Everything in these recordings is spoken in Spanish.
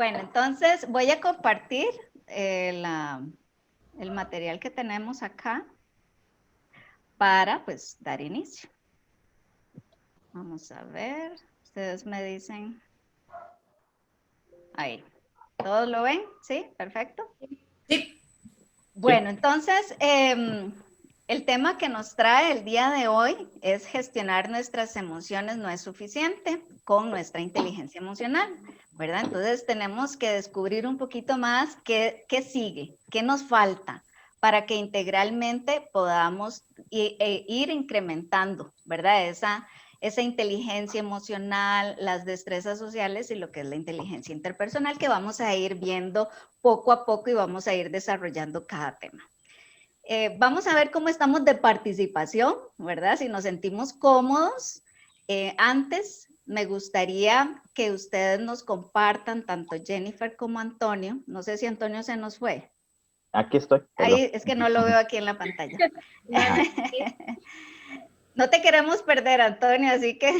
Bueno, entonces voy a compartir el material que tenemos acá para pues dar inicio. Vamos a ver, ustedes me dicen. Ahí, ¿todos lo ven? ¿Sí? Perfecto. Sí. Bueno, entonces el tema que nos trae el día de hoy es gestionar nuestras emociones no es suficiente con nuestra inteligencia emocional, ¿verdad? Entonces tenemos que descubrir un poquito más qué sigue, qué nos falta para que integralmente podamos ir incrementando, ¿verdad? Esa inteligencia emocional, las destrezas sociales y lo que es la inteligencia interpersonal que vamos a ir viendo poco a poco y vamos a ir desarrollando cada tema. Vamos a ver cómo estamos de participación, ¿verdad? Si nos sentimos cómodos. Antes me gustaría que ustedes nos compartan, tanto Jennifer como Antonio. No sé si Antonio se nos fue. Aquí estoy, perdón. Ahí es que no lo veo aquí en la pantalla. Ajá. No te queremos perder, Antonio, así que...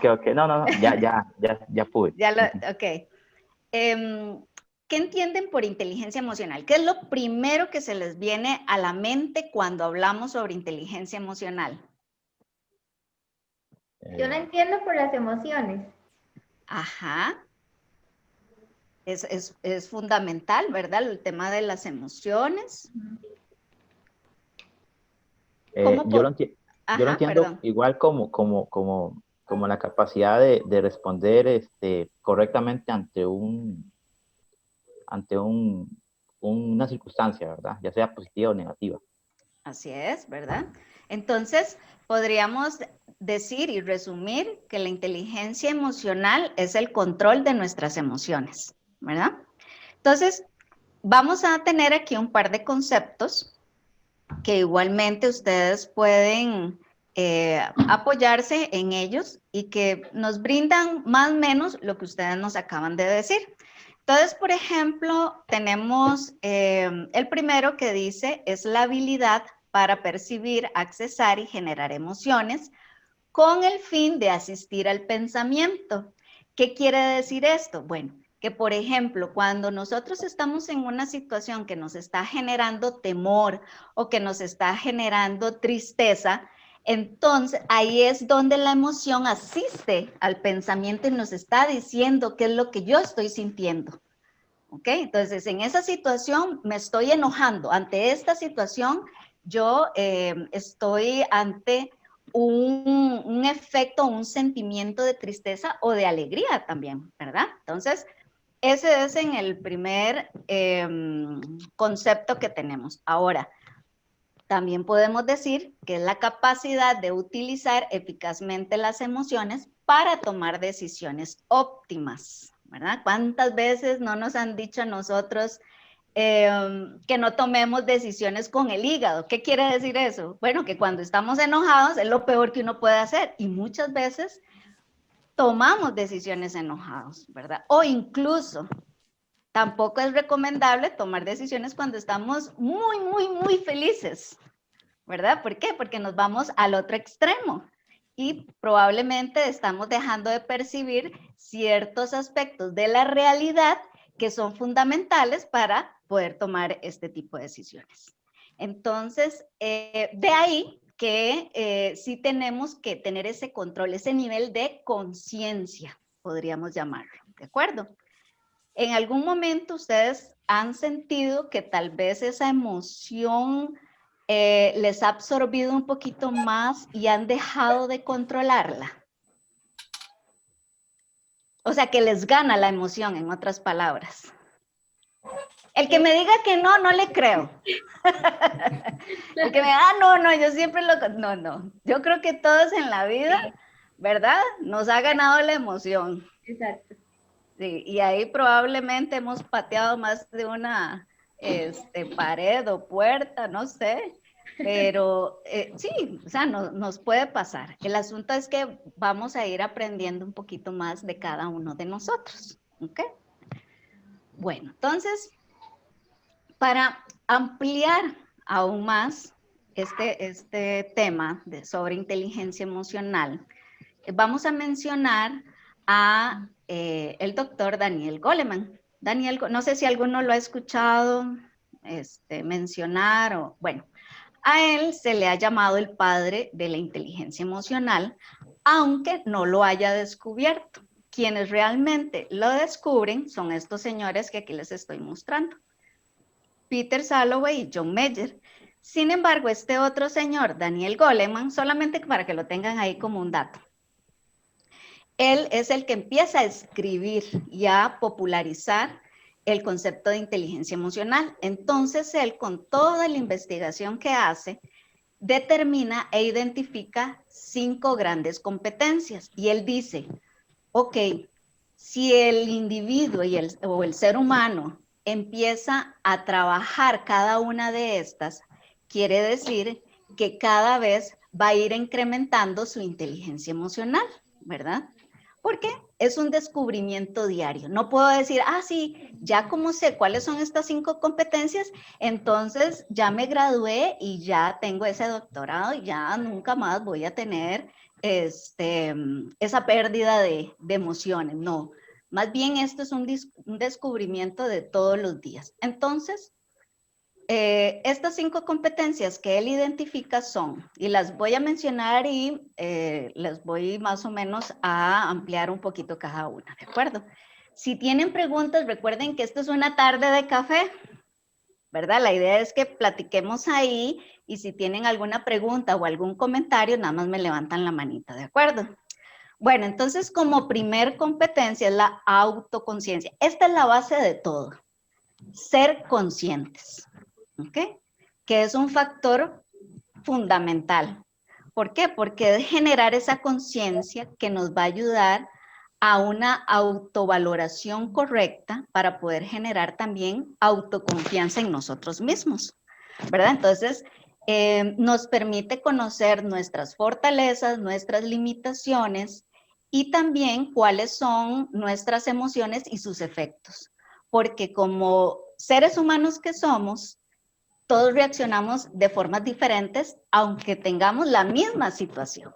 Ok. No, ya pude. Ya lo, ok. ¿Qué entienden por inteligencia emocional? ¿Qué es lo primero que se les viene a la mente cuando hablamos sobre inteligencia emocional? Yo lo entiendo por las emociones. Ajá. Es fundamental, ¿verdad? El tema de las emociones. Yo lo Ajá, entiendo perdón. igual como la capacidad de responder correctamente ante una circunstancia, ¿verdad? Ya sea positiva o negativa. Así es, ¿verdad? Entonces, podríamos decir y resumir que la inteligencia emocional es el control de nuestras emociones, ¿verdad? Entonces, vamos a tener aquí un par de conceptos que igualmente ustedes pueden apoyarse en ellos y que nos brindan más o menos lo que ustedes nos acaban de decir. Entonces, por ejemplo, tenemos el primero que dice es la habilidad para percibir, accesar y generar emociones con el fin de asistir al pensamiento. ¿Qué quiere decir esto? Bueno, que por ejemplo, cuando nosotros estamos en una situación que nos está generando temor o que nos está generando tristeza, entonces ahí es donde la emoción asiste al pensamiento y nos está diciendo qué es lo que yo estoy sintiendo. ¿Ok? Entonces, en esa situación me estoy enojando. Ante esta situación, yo estoy ante un efecto, un sentimiento de tristeza o de alegría también, ¿verdad? Entonces, ese es en el primer concepto que tenemos. Ahora, también podemos decir que es la capacidad de utilizar eficazmente las emociones para tomar decisiones óptimas, ¿verdad? ¿Cuántas veces no nos han dicho a nosotros que no tomemos decisiones con el hígado? ¿Qué quiere decir eso? Bueno, que cuando estamos enojados es lo peor que uno puede hacer y muchas veces tomamos decisiones enojados, ¿verdad? O incluso tampoco es recomendable tomar decisiones cuando estamos muy felices, ¿verdad? ¿Por qué? Porque nos vamos al otro extremo y probablemente estamos dejando de percibir ciertos aspectos de la realidad que son fundamentales para poder tomar este tipo de decisiones. Entonces, de ahí que sí tenemos que tener ese control, ese nivel de conciencia, podríamos llamarlo, ¿de acuerdo? En algún momento ustedes han sentido que tal vez esa emoción les ha absorbido un poquito más y han dejado de controlarla. O sea, que les gana la emoción, en otras palabras. El que me diga que no, no le creo. El que me diga, no, yo siempre lo... No. Yo creo que todos en la vida, ¿verdad? Nos ha ganado la emoción. Exacto. Sí, y ahí probablemente hemos pateado más de una pared o puerta, no sé, pero sí, o sea, nos puede pasar. El asunto es que vamos a ir aprendiendo un poquito más de cada uno de nosotros, ¿ok? Bueno, entonces, para ampliar aún más este tema sobre inteligencia emocional, vamos a mencionar a el doctor Daniel Goleman. No sé si alguno lo ha escuchado mencionar o, bueno, a él se le ha llamado el padre de la inteligencia emocional, aunque no lo haya descubierto. Quienes realmente lo descubren son estos señores que aquí les estoy mostrando, Peter Salovey y John Mayer. Sin embargo, este otro señor, Daniel Goleman, solamente para que lo tengan ahí como un dato, él es el que empieza a escribir y a popularizar el concepto de inteligencia emocional. Entonces, él, con toda la investigación que hace, determina e identifica 5 grandes competencias. Y él dice, ok, si el individuo o el ser humano empieza a trabajar cada una de estas, quiere decir que cada vez va a ir incrementando su inteligencia emocional, ¿verdad? Porque es un descubrimiento diario. No puedo decir, sí, ya como sé cuáles son estas 5 competencias, entonces ya me gradué y ya tengo ese doctorado y ya nunca más voy a tener esa pérdida de emociones. No, más bien esto es un descubrimiento de todos los días. Entonces, estas 5 competencias que él identifica son, y las voy a mencionar y les voy más o menos a ampliar un poquito cada una, ¿de acuerdo? Si tienen preguntas, recuerden que esto es una tarde de café, ¿verdad? La idea es que platiquemos ahí y si tienen alguna pregunta o algún comentario, nada más me levantan la manita, ¿de acuerdo? Bueno, entonces como primer competencia es la autoconciencia. Esta es la base de todo, ser conscientes. ¿Okay? Que es un factor fundamental. ¿Por qué? Porque es generar esa conciencia que nos va a ayudar a una autovaloración correcta para poder generar también autoconfianza en nosotros mismos, ¿verdad? Entonces, nos permite conocer nuestras fortalezas, nuestras limitaciones y también cuáles son nuestras emociones y sus efectos. Porque como seres humanos que somos, todos reaccionamos de formas diferentes, aunque tengamos la misma situación,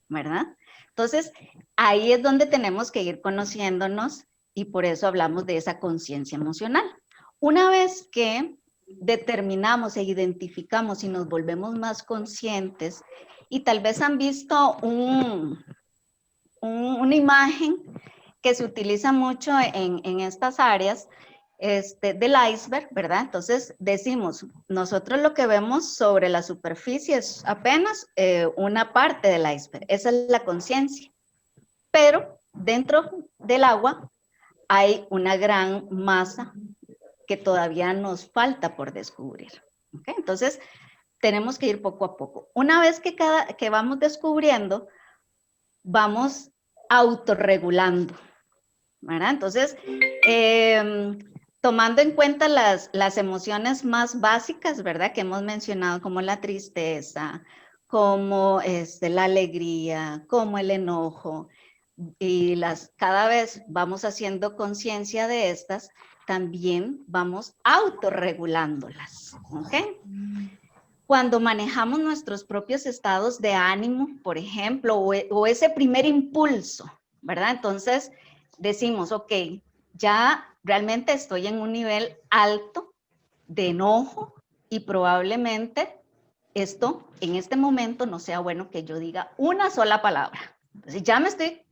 ¿verdad? Entonces, ahí es donde tenemos que ir conociéndonos y por eso hablamos de esa conciencia emocional. Una vez que determinamos e identificamos y nos volvemos más conscientes, y tal vez han visto una imagen que se utiliza mucho en estas áreas, del iceberg, ¿verdad? Entonces decimos, nosotros lo que vemos sobre la superficie es apenas una parte del iceberg, esa es la conciencia, pero dentro del agua hay una gran masa que todavía nos falta por descubrir, ¿okay? Entonces tenemos que ir poco a poco. Una vez que vamos descubriendo, vamos autorregulando, ¿verdad? Entonces, tomando en cuenta las emociones más básicas, ¿verdad? Que hemos mencionado, como la tristeza, como la alegría, como el enojo, y cada vez vamos haciendo conciencia de estas, también vamos autorregulándolas, ¿ok? Cuando manejamos nuestros propios estados de ánimo, por ejemplo, o ese primer impulso, ¿verdad? Entonces decimos, ok, ya realmente estoy en un nivel alto de enojo y probablemente esto en este momento no sea bueno que yo diga una sola palabra. Entonces ya me estoy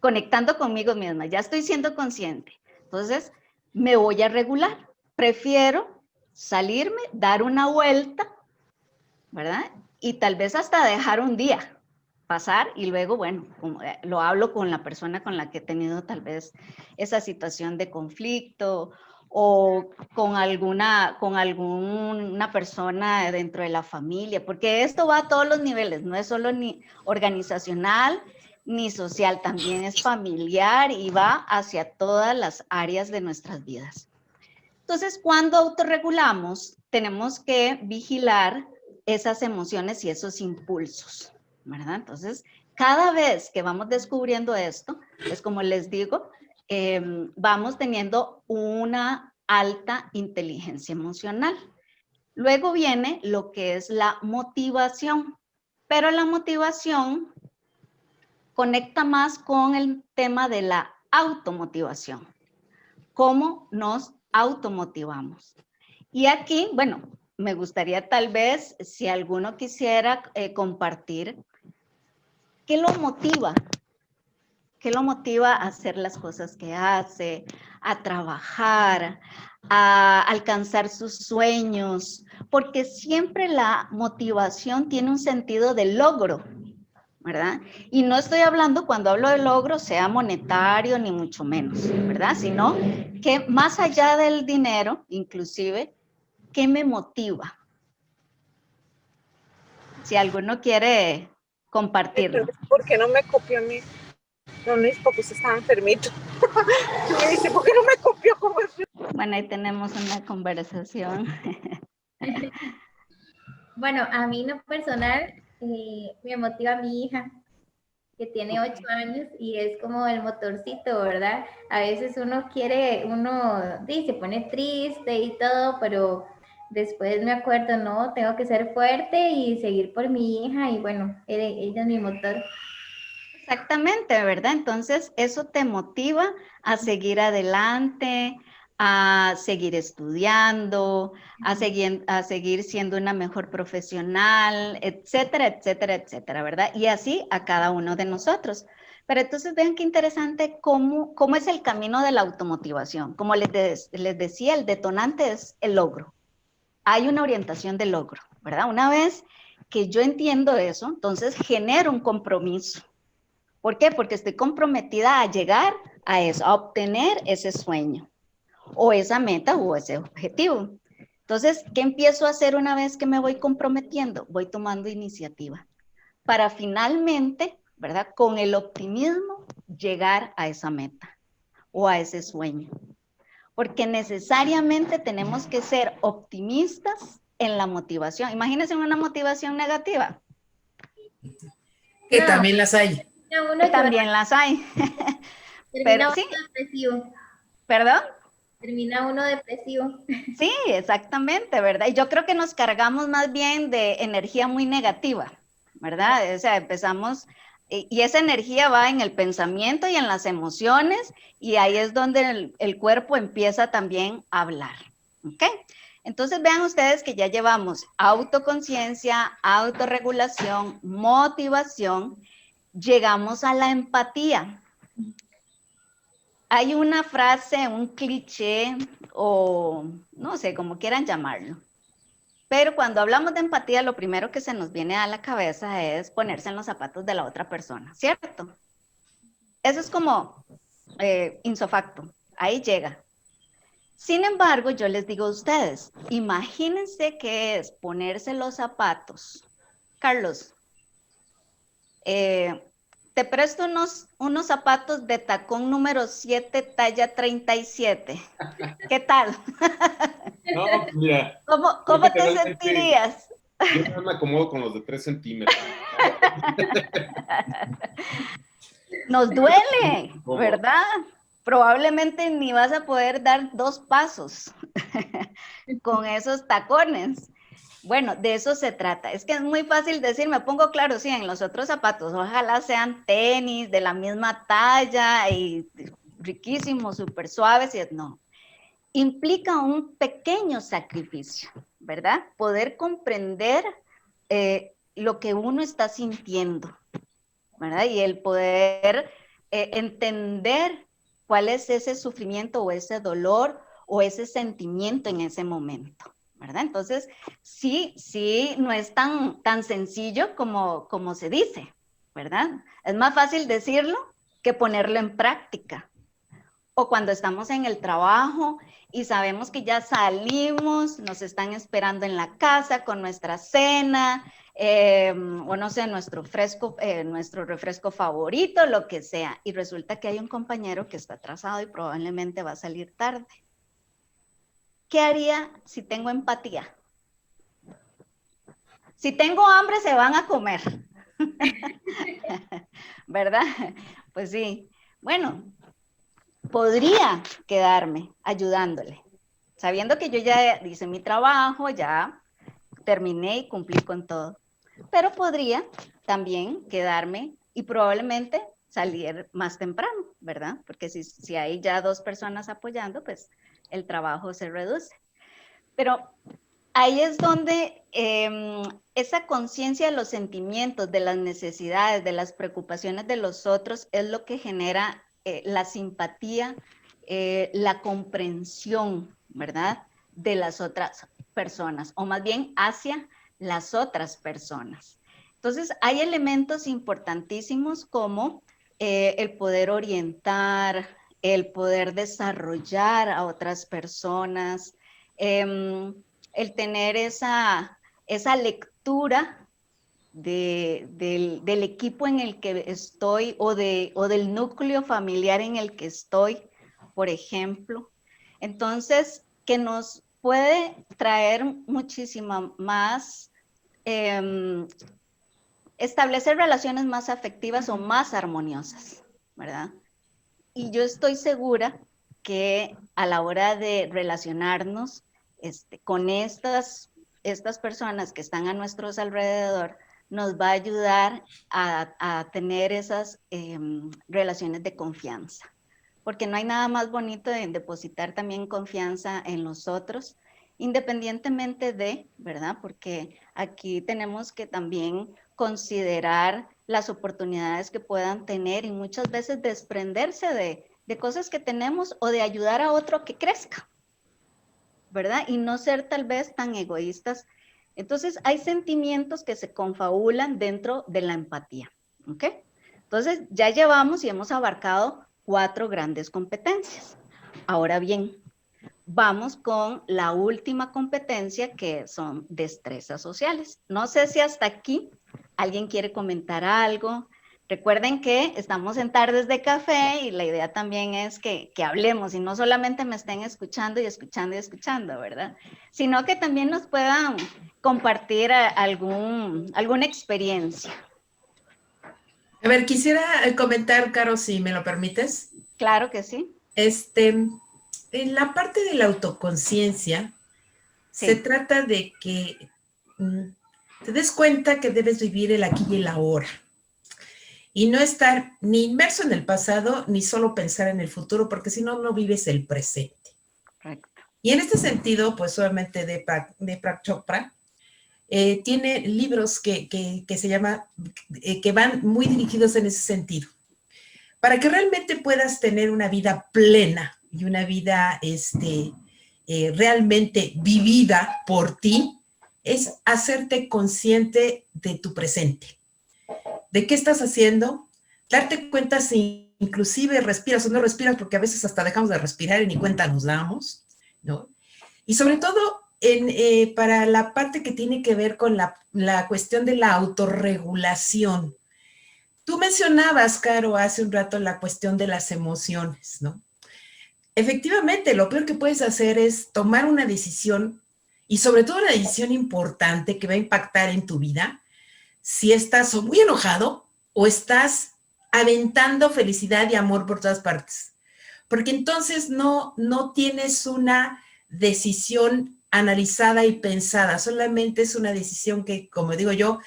conectando conmigo misma, ya estoy siendo consciente. Entonces me voy a regular. Prefiero salirme, dar una vuelta, ¿verdad? Y tal vez hasta dejar un día pasar y luego, bueno, lo hablo con la persona con la que he tenido tal vez esa situación de conflicto o con alguna persona dentro de la familia, porque esto va a todos los niveles, no es solo ni organizacional ni social, también es familiar y va hacia todas las áreas de nuestras vidas. Entonces, cuando autorregulamos, tenemos que vigilar esas emociones y esos impulsos, ¿verdad? Entonces, cada vez que vamos descubriendo esto, es como les digo, vamos teniendo una alta inteligencia emocional. Luego viene lo que es la motivación, pero la motivación conecta más con el tema de la automotivación. ¿Cómo nos automotivamos? Y aquí, bueno, me gustaría tal vez, si alguno quisiera compartir, ¿qué lo motiva? ¿Qué lo motiva a hacer las cosas que hace, a trabajar, a alcanzar sus sueños? Porque siempre la motivación tiene un sentido de logro, ¿verdad? Y no estoy hablando, cuando hablo de logro, sea monetario ni mucho menos, ¿verdad? Sino que más allá del dinero, inclusive, ¿qué me motiva? Si alguno quiere compartirlo. ¿Por qué no me copió a mí? No, Luis, porque usted estaba enfermito. Me dice, ¿por qué no me copió? ¿Cómo es? Bueno, ahí tenemos una conversación. Bueno, a mí no personal me motiva mi hija, que tiene 8 años y es como el motorcito, ¿verdad? A veces uno se pone triste y todo, pero después me acuerdo, no, tengo que ser fuerte y seguir por mi hija y bueno, ella es mi motor. Exactamente, ¿verdad? Entonces, eso te motiva a seguir adelante, a seguir estudiando, a seguir siendo una mejor profesional, etcétera, etcétera, etcétera, ¿verdad? Y así a cada uno de nosotros. Pero entonces vean qué interesante cómo es el camino de la automotivación. Como les decía, el detonante es el logro. Hay una orientación de logro, ¿verdad? Una vez que yo entiendo eso, entonces genero un compromiso. ¿Por qué? Porque estoy comprometida a llegar a eso, a obtener ese sueño, o esa meta, o ese objetivo. Entonces, ¿qué empiezo a hacer una vez que me voy comprometiendo? Voy tomando iniciativa para finalmente, ¿verdad? Con el optimismo, llegar a esa meta o a ese sueño. Porque necesariamente tenemos que ser optimistas en la motivación. Imagínense una motivación negativa. Que No, también las hay. uno También las hay. termina Pero uno sí, depresivo. ¿perdón? Termina uno depresivo. Sí, exactamente, ¿verdad? Y yo creo que nos cargamos más bien de energía muy negativa, ¿verdad? O sea, empezamos, y esa energía va en el pensamiento y en las emociones, y ahí es donde el cuerpo empieza también a hablar, ¿ok? Entonces vean ustedes que ya llevamos autoconciencia, autorregulación, motivación, llegamos a la empatía. Hay una frase, un cliché, o no sé, como quieran llamarlo. Pero cuando hablamos de empatía, lo primero que se nos viene a la cabeza es ponerse en los zapatos de la otra persona, ¿cierto? Eso es como insofacto, ahí llega. Sin embargo, yo les digo a ustedes, imagínense que es ponerse los zapatos. Carlos, te presto unos zapatos de tacón número 7, talla 37. ¿Qué tal? No, mira. ¿Cómo te sentirías? Yo no me acomodo con los de 3 centímetros. Nos duele, ¿verdad? Probablemente ni vas a poder dar 2 pasos con esos tacones. Bueno, de eso se trata. Es que es muy fácil decir, me pongo claro, sí, en los otros zapatos, ojalá sean tenis de la misma talla y riquísimos, súper suaves, y no. Implica un pequeño sacrificio, ¿verdad? Poder comprender lo que uno está sintiendo, ¿verdad? Y el poder entender cuál es ese sufrimiento o ese dolor o ese sentimiento en ese momento, ¿verdad? Entonces, sí, no es tan sencillo como se dice, ¿verdad? Es más fácil decirlo que ponerlo en práctica. O cuando estamos en el trabajo y sabemos que ya salimos, nos están esperando en la casa con nuestra cena, o no sé, nuestro refresco favorito, lo que sea, y resulta que hay un compañero que está atrasado y probablemente va a salir tarde. ¿Qué haría si tengo empatía? Si tengo hambre, se van a comer. ¿Verdad? Pues sí. Bueno, podría quedarme ayudándole, sabiendo que yo ya hice mi trabajo, ya terminé y cumplí con todo. Pero podría también quedarme y probablemente salir más temprano, ¿verdad? Porque si hay ya 2 personas apoyando, pues el trabajo se reduce. Pero ahí es donde esa conciencia de los sentimientos, de las necesidades, de las preocupaciones de los otros, es lo que genera la simpatía, la comprensión, ¿verdad? De las otras personas, o más bien hacia las otras personas. Entonces, hay elementos importantísimos como el poder orientar, el poder desarrollar a otras personas, el tener esa lectura del equipo en el que estoy o del núcleo familiar en el que estoy, por ejemplo. Entonces, que nos puede traer muchísima más, establecer relaciones más afectivas o más armoniosas, ¿verdad? Y yo estoy segura que a la hora de relacionarnos con estas personas que están a nuestro alrededor, nos va a ayudar a tener esas relaciones de confianza. Porque no hay nada más bonito de depositar también confianza en los otros, independientemente de, ¿verdad? Porque aquí tenemos que también considerar las oportunidades que puedan tener y muchas veces desprenderse de cosas que tenemos o de ayudar a otro que crezca, ¿verdad? Y no ser tal vez tan egoístas. Entonces, hay sentimientos que se confabulan dentro de la empatía, ¿ok? Entonces, ya llevamos y hemos abarcado 4 grandes competencias. Ahora bien, vamos con la última competencia, que son destrezas sociales. No sé si hasta aquí alguien quiere comentar algo. Recuerden que estamos en Tardes de Café y la idea también es que hablemos y no solamente me estén escuchando y escuchando y escuchando, ¿verdad? Sino que también nos puedan compartir alguna experiencia. A ver, quisiera comentar, Caro, si me lo permites. Claro que sí. En la parte de la autoconciencia, Sí. se trata de que te des cuenta que debes vivir el aquí y el ahora. Y no estar ni inmerso en el pasado, ni solo pensar en el futuro, porque si no, no vives el presente. Correcto. Y en este sentido, pues obviamente Deepak Chopra tiene libros que se llama, que van muy dirigidos en ese sentido. Para que realmente puedas tener una vida plena y una vida realmente vivida por ti, es hacerte consciente de tu presente. ¿De qué estás haciendo? Darte cuenta si inclusive respiras o no respiras, porque a veces hasta dejamos de respirar y ni cuenta nos damos, ¿no? Y sobre todo, para la parte que tiene que ver con la cuestión de la autorregulación. Tú mencionabas, Caro, hace un rato la cuestión de las emociones, ¿no? Efectivamente, lo peor que puedes hacer es tomar una decisión, y sobre todo una decisión importante que va a impactar en tu vida, si estás o muy enojado o estás aventando felicidad y amor por todas partes. Porque entonces no tienes una decisión analizada y pensada, solamente es una decisión que, como digo yo,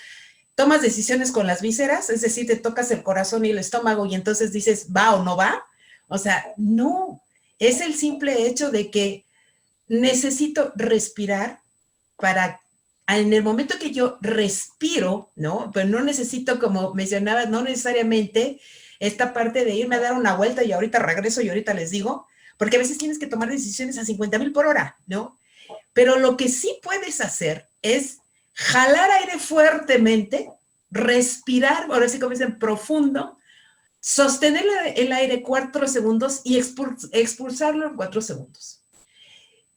tomas decisiones con las vísceras, es decir, te tocas el corazón y el estómago y entonces dices, ¿va o no va? O sea, no, es el simple hecho de que necesito respirar para, en el momento que yo respiro, ¿no? Pero no necesito, como mencionaba, no necesariamente esta parte de irme a dar una vuelta y ahorita regreso y ahorita les digo, porque a veces tienes que tomar decisiones a 50,000 por hora, ¿no? Pero lo que sí puedes hacer es jalar aire fuertemente, respirar, ahora sí como dicen, profundo, sostener el aire 4 segundos y expulsarlo en 4 segundos.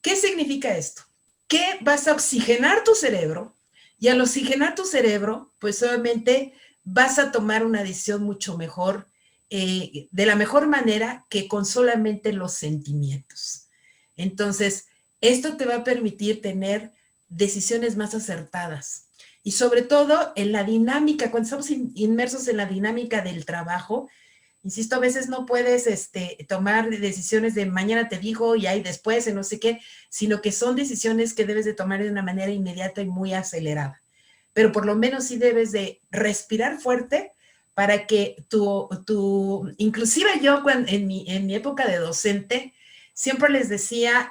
¿Qué significa esto? Que vas a oxigenar tu cerebro y al oxigenar tu cerebro, pues obviamente vas a tomar una decisión mucho mejor, de la mejor manera que con solamente los sentimientos. Entonces, esto te va a permitir tener decisiones más acertadas. Y sobre todo en la dinámica, cuando estamos inmersos en la dinámica del trabajo, insisto, a veces no puedes tomar decisiones de mañana te digo y ahí después, no sé qué, sino que son decisiones que debes de tomar de una manera inmediata y muy acelerada. Pero por lo menos sí debes de respirar fuerte para que inclusive yo en mi época de docente, siempre les decía,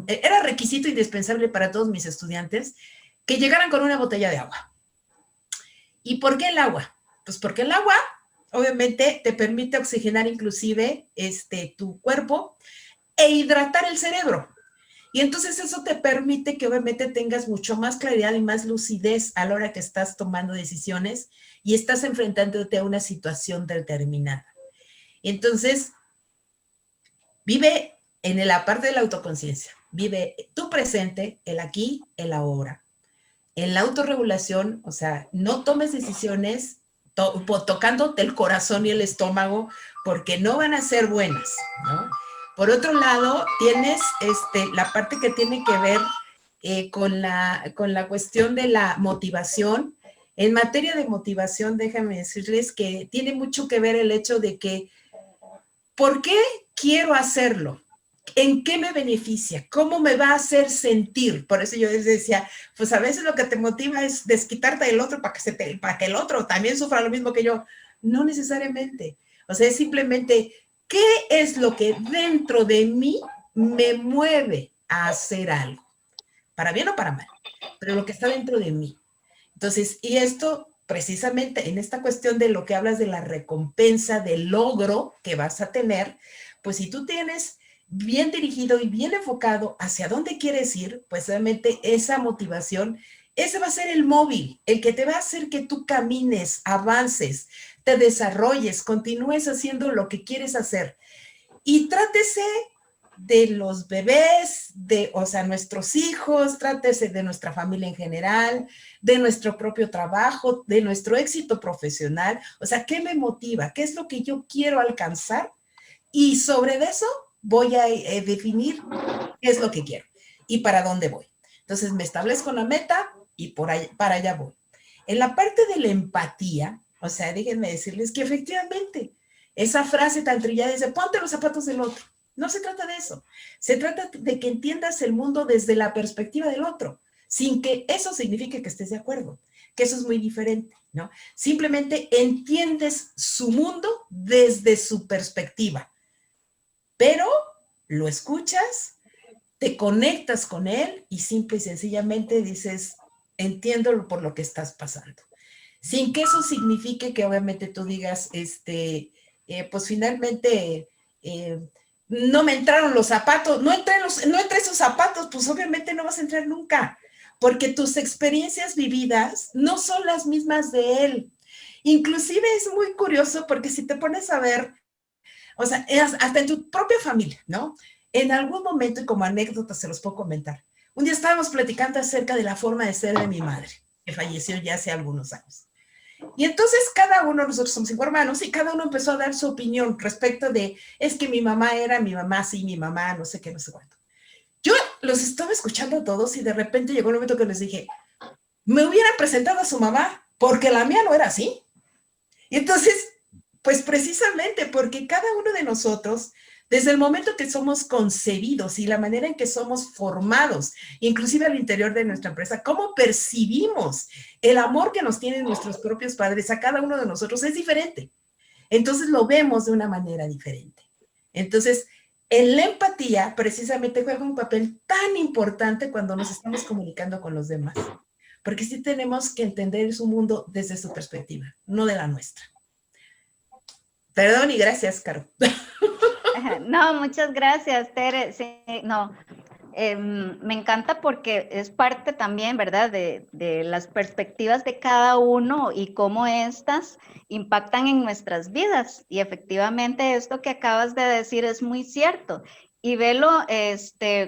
era requisito indispensable para todos mis estudiantes que llegaran con una botella de agua. ¿Y por qué el agua? Pues porque el agua, obviamente, te permite oxigenar inclusive tu cuerpo e hidratar el cerebro. Y entonces eso te permite que obviamente tengas mucho más claridad y más lucidez a la hora que estás tomando decisiones y estás enfrentándote a una situación determinada. Entonces, vive en la parte de la autoconciencia, vive tu presente, el aquí, el ahora. En la autorregulación, o sea, no tomes decisiones tocándote el corazón y el estómago porque no van a ser buenas, ¿no? Por otro lado, tienes la parte que tiene que ver con la cuestión de la motivación. En materia de motivación, déjame decirles que tiene mucho que ver el hecho de que, ¿por qué quiero hacerlo? ¿En qué me beneficia? ¿Cómo me va a hacer sentir? Por eso yo les decía, pues a veces lo que te motiva es desquitarte del otro para que el otro también sufra lo mismo que yo. No necesariamente. O sea, es simplemente, ¿qué es lo que dentro de mí me mueve a hacer algo? Para bien o para mal, pero lo que está dentro de mí. Entonces, y esto precisamente en esta cuestión de lo que hablas de la recompensa, del logro que vas a tener, pues si tú tienes bien dirigido y bien enfocado hacia dónde quieres ir, pues obviamente esa motivación, ese va a ser el móvil, el que te va a hacer que tú camines, avances, te desarrolles, continúes haciendo lo que quieres hacer. Y trátese de los bebés, o sea, nuestros hijos, trátese de nuestra familia en general, de nuestro propio trabajo, de nuestro éxito profesional. O sea, ¿qué me motiva? ¿Qué es lo que yo quiero alcanzar? Y sobre eso voy a definir qué es lo que quiero y para dónde voy. Entonces me establezco la meta y para allá voy. En la parte de la empatía, o sea, déjenme decirles que efectivamente esa frase tan trillada dice, ponte los zapatos del otro. No se trata de eso. Se trata de que entiendas el mundo desde la perspectiva del otro, sin que eso signifique que estés de acuerdo, que eso es muy diferente, ¿no? Simplemente entiendes su mundo desde su perspectiva, pero lo escuchas, te conectas con él y simple y sencillamente dices, entiendo por lo que estás pasando. Sin que eso signifique que obviamente tú digas, pues finalmente no me entraron los zapatos, no entré esos zapatos, pues obviamente no vas a entrar nunca, porque tus experiencias vividas no son las mismas de él. Inclusive es muy curioso porque si te pones a ver, o sea, hasta en tu propia familia, ¿no? En algún momento, y como anécdota se los puedo comentar, un día estábamos platicando acerca de la forma de ser de mi madre, que falleció ya hace algunos años. Y entonces cada uno, nosotros somos 5 hermanos, y cada uno empezó a dar su opinión respecto de, es que mi mamá era mi mamá, sí, mi mamá, no sé qué, no sé cuánto. Yo los estaba escuchando a todos y de repente llegó un momento que les dije, me hubiera presentado a su mamá, porque la mía no era así. Y entonces, pues precisamente porque cada uno de nosotros, desde el momento que somos concebidos y la manera en que somos formados, inclusive al interior de nuestra empresa, cómo percibimos el amor que nos tienen nuestros propios padres a cada uno de nosotros es diferente. Entonces lo vemos de una manera diferente. Entonces, en la empatía precisamente juega un papel tan importante cuando nos estamos comunicando con los demás, porque sí tenemos que entender su mundo desde su perspectiva, no de la nuestra. Perdón y gracias, Caro. No, muchas gracias, Tere. Sí, no, me encanta porque es parte también, ¿verdad?, de las perspectivas de cada uno y cómo estas impactan en nuestras vidas. Y efectivamente esto que acabas de decir es muy cierto. Y velo,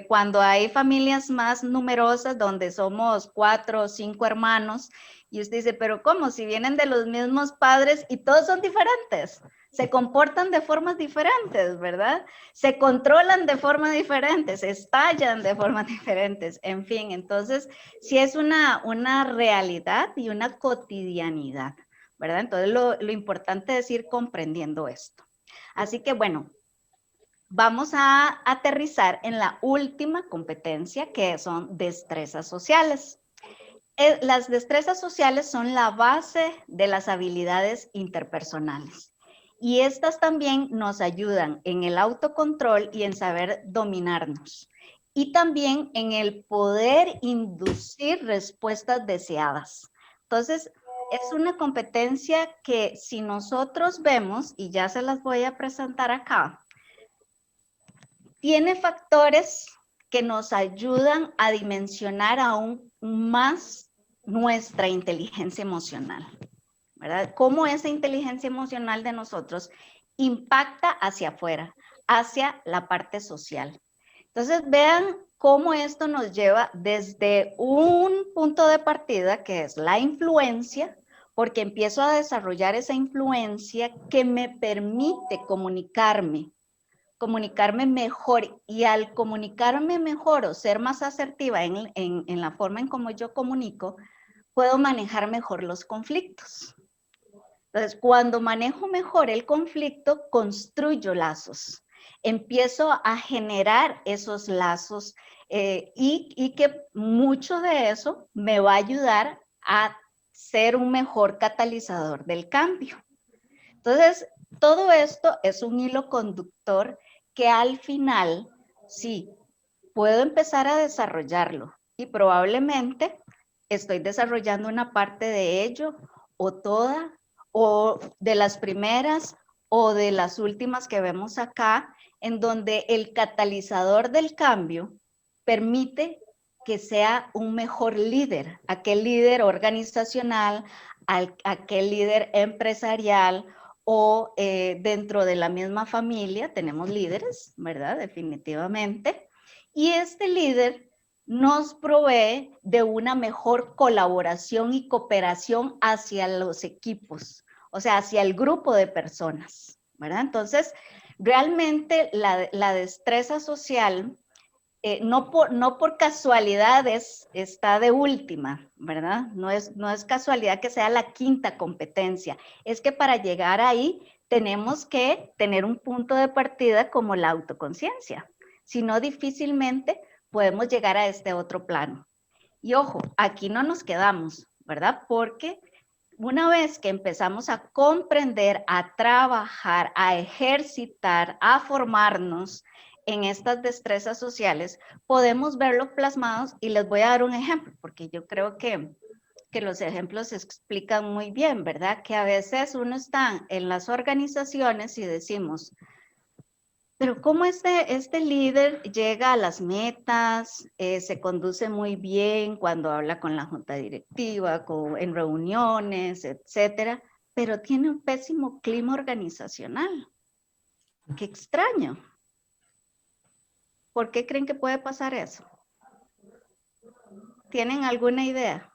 cuando hay familias más numerosas, donde somos 4 o 5 hermanos, y usted dice, pero ¿cómo? Si vienen de los mismos padres y todos son diferentes. Se comportan de formas diferentes, ¿verdad? Se controlan de formas diferentes, se estallan de formas diferentes, en fin. Entonces, sí es una realidad y una cotidianidad, ¿verdad? Entonces, lo importante es ir comprendiendo esto. Así que, bueno, vamos a aterrizar en la última competencia, que son destrezas sociales. las destrezas sociales son la base de las habilidades interpersonales. Y estas también nos ayudan en el autocontrol y en saber dominarnos. Y también en el poder inducir respuestas deseadas. Entonces, es una competencia que si nosotros vemos, y ya se las voy a presentar acá, tiene factores que nos ayudan a dimensionar aún más nuestra inteligencia emocional, ¿verdad? Cómo esa inteligencia emocional de nosotros impacta hacia afuera, hacia la parte social. Entonces, vean cómo esto nos lleva desde un punto de partida, que es la influencia, porque empiezo a desarrollar esa influencia que me permite comunicarme mejor, y al comunicarme mejor o ser más asertiva en la forma en cómo yo comunico, puedo manejar mejor los conflictos. Entonces, cuando manejo mejor el conflicto, construyo lazos. Empiezo a generar esos lazos y que mucho de eso me va a ayudar a ser un mejor catalizador del cambio. Entonces, todo esto es un hilo conductor que al final, sí, puedo empezar a desarrollarlo y probablemente estoy desarrollando una parte de ello o toda, o de las primeras o de las últimas que vemos acá, en donde el catalizador del cambio permite que sea un mejor líder, aquel líder organizacional, aquel líder empresarial, o dentro de la misma familia tenemos líderes, ¿verdad? Definitivamente. Y este líder nos provee de una mejor colaboración y cooperación hacia los equipos, o sea, hacia el grupo de personas, ¿verdad? Entonces, realmente la destreza social no por casualidades está de última, ¿verdad? No es casualidad que sea la quinta competencia. Es que para llegar ahí tenemos que tener un punto de partida como la autoconciencia. Si no, difícilmente podemos llegar a este otro plano. Y ojo, aquí no nos quedamos, ¿verdad? Porque una vez que empezamos a comprender, a trabajar, a ejercitar, a formarnos en estas destrezas sociales, podemos verlo plasmados, y les voy a dar un ejemplo, porque yo creo que los ejemplos se explican muy bien, ¿verdad? Que a veces uno está en las organizaciones y decimos, pero ¿cómo este líder llega a las metas, se conduce muy bien cuando habla con la junta directiva, en reuniones, etcétera, pero tiene un pésimo clima organizacional? Qué extraño. ¿Por qué creen que puede pasar eso? ¿Tienen alguna idea?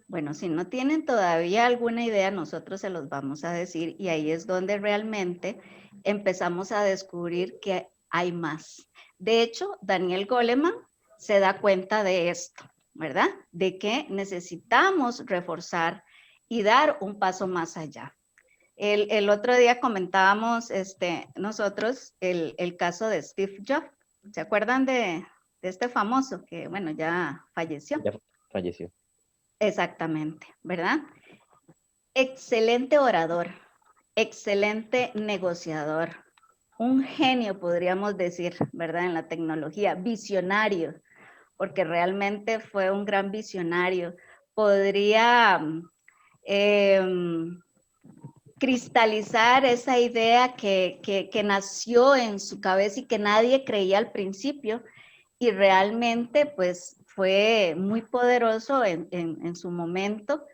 Bueno, si no tienen todavía alguna idea, nosotros se los vamos a decir, y ahí es donde realmente empezamos a descubrir que hay más. De hecho, Daniel Goleman se da cuenta de esto, ¿verdad? De que necesitamos reforzar y dar un paso más allá. El otro día comentábamos nosotros el caso de Steve Jobs. ¿Se acuerdan de este famoso que, bueno, ya falleció? Ya falleció. Exactamente, ¿verdad? Excelente orador, excelente negociador, un genio, podríamos decir, ¿verdad? En la tecnología, visionario, porque realmente fue un gran visionario. Podría cristalizar esa idea que nació en su cabeza y que nadie creía al principio, y realmente pues fue muy poderoso en su momento.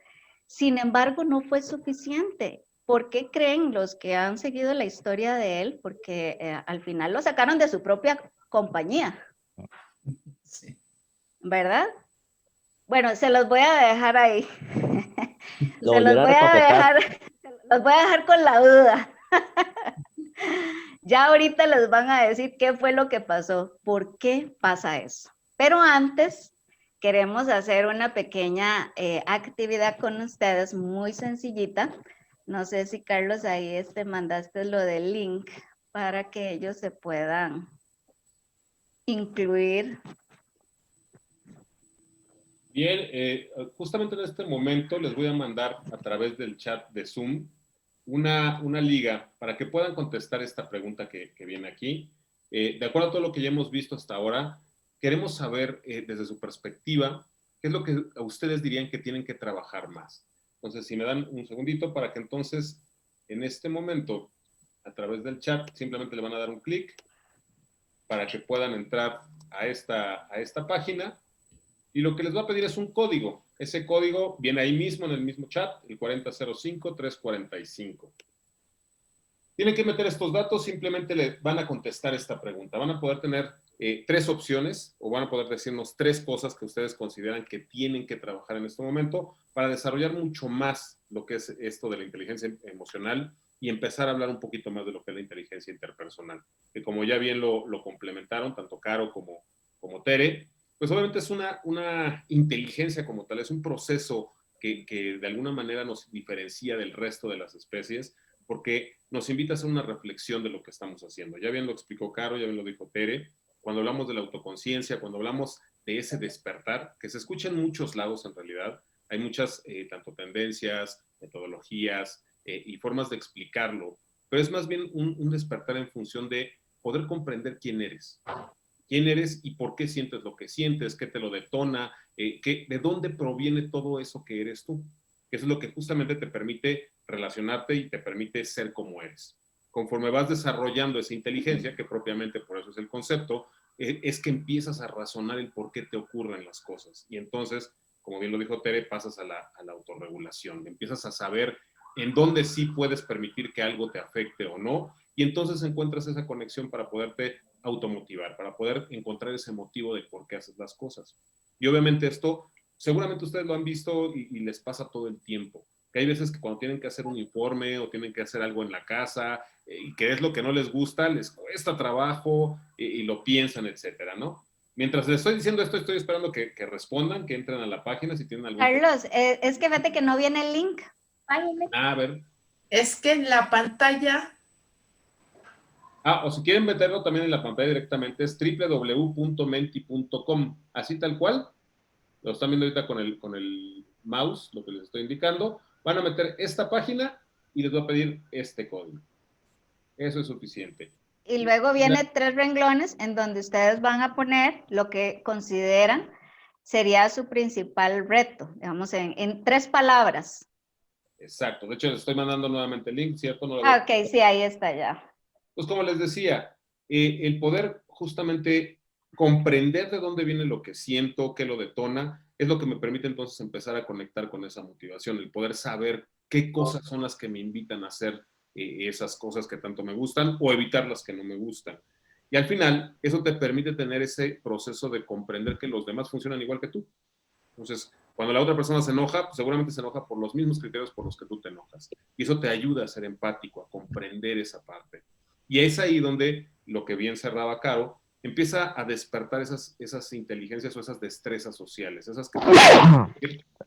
Sin embargo, no fue suficiente. ¿Por qué creen los que han seguido la historia de él? Porque al final lo sacaron de su propia compañía. Sí. ¿Verdad? Bueno, se los voy a dejar ahí. Lo Se los volvieron a voy a recontratar. los voy a dejar con la duda. Ya ahorita les van a decir qué fue lo que pasó, por qué pasa eso. Pero antes queremos hacer una pequeña actividad con ustedes, muy sencillita. No sé si Carlos ahí mandaste lo del link para que ellos se puedan incluir. Bien, justamente en este momento les voy a mandar a través del chat de Zoom una liga para que puedan contestar esta pregunta que viene aquí. De acuerdo a todo lo que ya hemos visto hasta ahora, queremos saber desde su perspectiva qué es lo que a ustedes dirían que tienen que trabajar más. Entonces, si me dan un segundito para que entonces, en este momento, a través del chat, simplemente le van a dar un clic para que puedan entrar a esta página. Y lo que les va a pedir es un código. Ese código viene ahí mismo en el mismo chat, el 4005-345. Tienen que meter estos datos, simplemente le van a contestar esta pregunta. Van a poder tener 3 opciones o van a poder decirnos 3 cosas que ustedes consideran que tienen que trabajar en este momento para desarrollar mucho más lo que es esto de la inteligencia emocional y empezar a hablar un poquito más de lo que es la inteligencia interpersonal. Que como ya bien lo complementaron, tanto Caro como Tere, pues obviamente es una inteligencia como tal, es un proceso que de alguna manera nos diferencia del resto de las especies, porque nos invita a hacer una reflexión de lo que estamos haciendo. Ya bien lo explicó Caro, ya bien lo dijo Tere, cuando hablamos de la autoconciencia, cuando hablamos de ese despertar, que se escucha en muchos lados en realidad, hay muchas tanto tendencias, metodologías y formas de explicarlo, pero es más bien un despertar en función de poder comprender quién eres y por qué sientes lo que sientes, qué te lo detona, de dónde proviene todo eso que eres tú. Eso es lo que justamente te permite relacionarte y te permite ser como eres. Conforme vas desarrollando esa inteligencia, que propiamente por eso es el concepto, es que empiezas a razonar el por qué te ocurren las cosas. Y entonces, como bien lo dijo Tere, pasas a la autorregulación. Empiezas a saber en dónde sí puedes permitir que algo te afecte o no, y entonces encuentras esa conexión para poderte automotivar, para poder encontrar ese motivo de por qué haces las cosas. Y obviamente esto, seguramente ustedes lo han visto y les pasa todo el tiempo, que hay veces que cuando tienen que hacer un informe o tienen que hacer algo en la casa y que es lo que no les gusta, les cuesta trabajo y lo piensan, etcétera, ¿no? Mientras les estoy diciendo esto, estoy esperando que respondan, que entren a la página si tienen algún... Carlos, es que fíjate que no viene el link. A ver. Es que en la pantalla... O si quieren meterlo también en la pantalla directamente, es www.menti.com, así tal cual. Lo están viendo ahorita con el mouse, lo que les estoy indicando. Van a meter esta página y les voy a pedir este código. Eso es suficiente. Y luego viene 3 renglones en donde ustedes van a poner lo que consideran sería su principal reto, digamos, en 3 palabras. Exacto. De hecho, les estoy mandando nuevamente el link, ¿cierto? No ok, sí, ahí está ya. Pues como les decía, el poder justamente comprender de dónde viene lo que siento, qué lo detona, es lo que me permite entonces empezar a conectar con esa motivación, el poder saber qué cosas son las que me invitan a hacer esas cosas que tanto me gustan o evitar las que no me gustan. Y al final, eso te permite tener ese proceso de comprender que los demás funcionan igual que tú. Entonces, cuando la otra persona se enoja, pues seguramente se enoja por los mismos criterios por los que tú te enojas. Y eso te ayuda a ser empático, a comprender esa parte. Y es ahí donde, lo que bien cerraba Caro, empieza a despertar esas inteligencias o esas destrezas sociales, esas que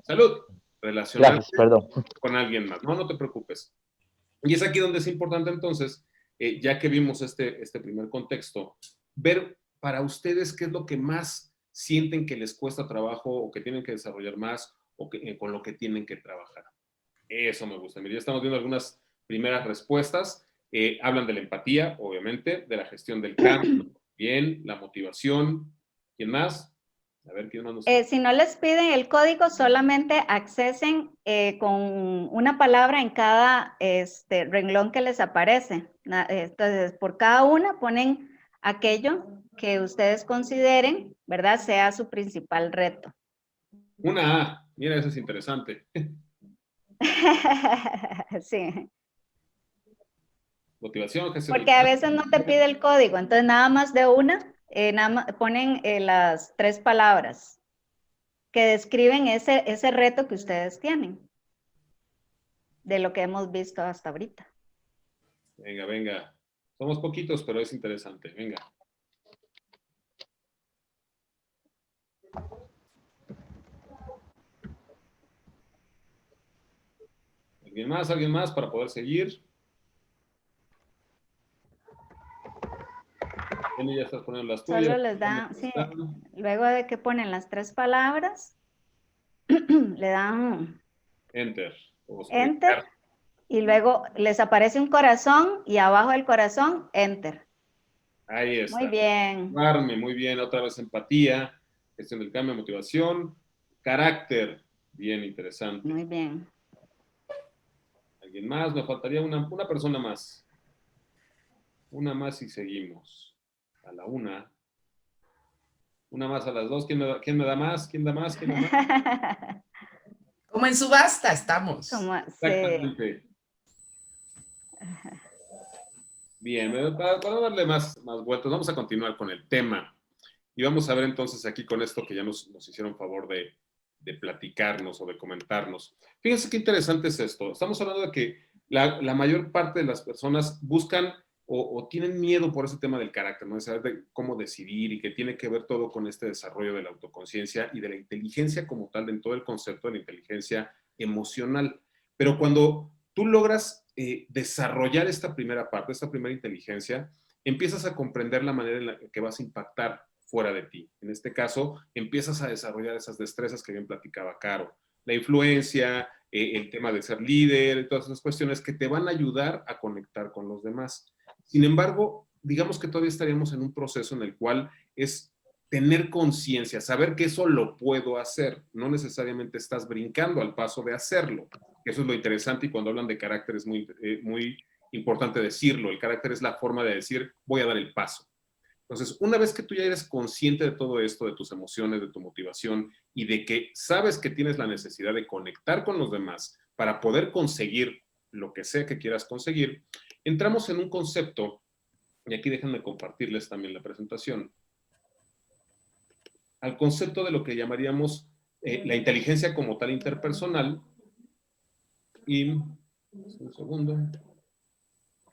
salud, relacionarse con alguien más. No te preocupes. Y es aquí donde es importante entonces, ya que vimos este primer contexto, ver para ustedes qué es lo que más sienten que les cuesta trabajo o que tienen que desarrollar más o con lo que tienen que trabajar. Eso me gusta. Mira, ya estamos viendo algunas primeras respuestas. Hablan de la empatía, obviamente, de la gestión del cambio, bien, la motivación. ¿Quién más? A ver, ¿quién más nos... Si no les piden el código, solamente accesen con una palabra en cada renglón que les aparece. Entonces, por cada una ponen aquello que ustedes consideren, ¿verdad? Sea su principal reto. Una A. Mira, eso es interesante. Sí. Motivación, porque a veces no te pide el código, entonces nada más de una, nada más ponen las 3 palabras que describen ese reto que ustedes tienen, de lo que hemos visto hasta ahorita. Venga. Somos poquitos, pero es interesante. Venga. ¿Alguien más para poder seguir? Ya estás poniendo las tuyas. Solo les da, sí, luego de que ponen las 3 palabras, le dan Enter. Enter y luego les aparece un corazón y abajo del corazón, Enter. Ahí está. Muy bien. Muy bien. Otra vez empatía, gestión del cambio, motivación, carácter. Bien interesante. Muy bien. ¿Alguien más? Me faltaría una persona más. Una más y seguimos. A la una. Una más a las dos. ¿Quién me da más? ¿Quién da más? ¿Quién da más? Como en subasta estamos. Como, Exactamente. Bien, para darle más vueltas, vamos a continuar con el tema. Y vamos a ver entonces aquí con esto que ya nos hicieron favor de platicarnos o de comentarnos. Fíjense qué interesante es esto. Estamos hablando de que la mayor parte de las personas buscan o tienen miedo por ese tema del carácter, ¿no? De saber de cómo decidir y que tiene que ver todo con este desarrollo de la autoconciencia y de la inteligencia como tal, en todo el concepto de la inteligencia emocional. Pero cuando tú logras desarrollar esta primera parte, esta primera inteligencia, empiezas a comprender la manera en la que vas a impactar fuera de ti. En este caso, empiezas a desarrollar esas destrezas que bien platicaba Caro. La influencia, el tema de ser líder, todas esas cuestiones que te van a ayudar a conectar con los demás. Sin embargo, digamos que todavía estaríamos en un proceso en el cual es tener conciencia, saber que eso lo puedo hacer. No necesariamente estás brincando al paso de hacerlo. Eso es lo interesante y cuando hablan de carácter es muy importante decirlo. El carácter es la forma de decir, voy a dar el paso. Entonces, una vez que tú ya eres consciente de todo esto, de tus emociones, de tu motivación y de que sabes que tienes la necesidad de conectar con los demás para poder conseguir lo que sea que quieras conseguir, entramos en un concepto, y aquí déjenme compartirles también la presentación, al concepto de lo que llamaríamos la inteligencia como tal interpersonal. Y, un segundo,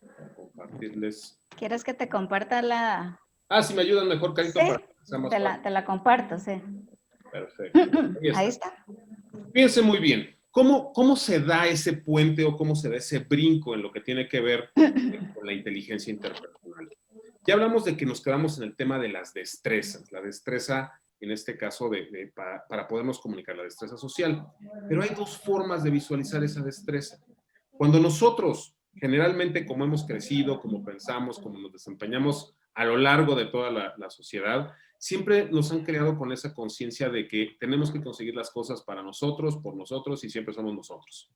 para compartirles. ¿Quieres que te comparta la...? Si me ayudan mejor, Carito, Sí, para que sea más fácil. te la comparto, sí. Perfecto. Ahí está. Fíjense muy bien. ¿Cómo se da ese puente o cómo se da ese brinco en lo que tiene que ver con la inteligencia interpersonal? Ya hablamos de que nos quedamos en el tema de las destrezas. La destreza, en este caso, para podernos comunicar, la destreza social. Pero hay dos formas de visualizar esa destreza. Cuando nosotros, generalmente, como hemos crecido, como pensamos, como nos desempeñamos a lo largo de toda la sociedad, siempre nos han creado con esa conciencia de que tenemos que conseguir las cosas para nosotros, por nosotros y siempre somos nosotros.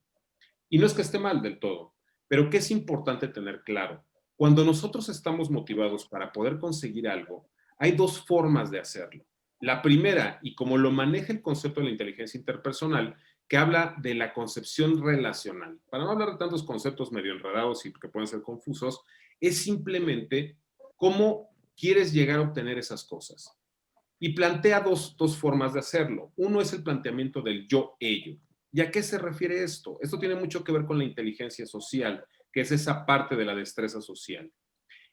Y no es que esté mal del todo, pero que es importante tener claro. Cuando nosotros estamos motivados para poder conseguir algo, hay dos formas de hacerlo. La primera, y como lo maneja el concepto de la inteligencia interpersonal, que habla de la concepción relacional. Para no hablar de tantos conceptos medio enredados y que pueden ser confusos, es simplemente cómo quieres llegar a obtener esas cosas. Y plantea dos formas de hacerlo. Uno es el planteamiento del yo-ello. ¿Y a qué se refiere esto? Esto tiene mucho que ver con la inteligencia social, que es esa parte de la destreza social.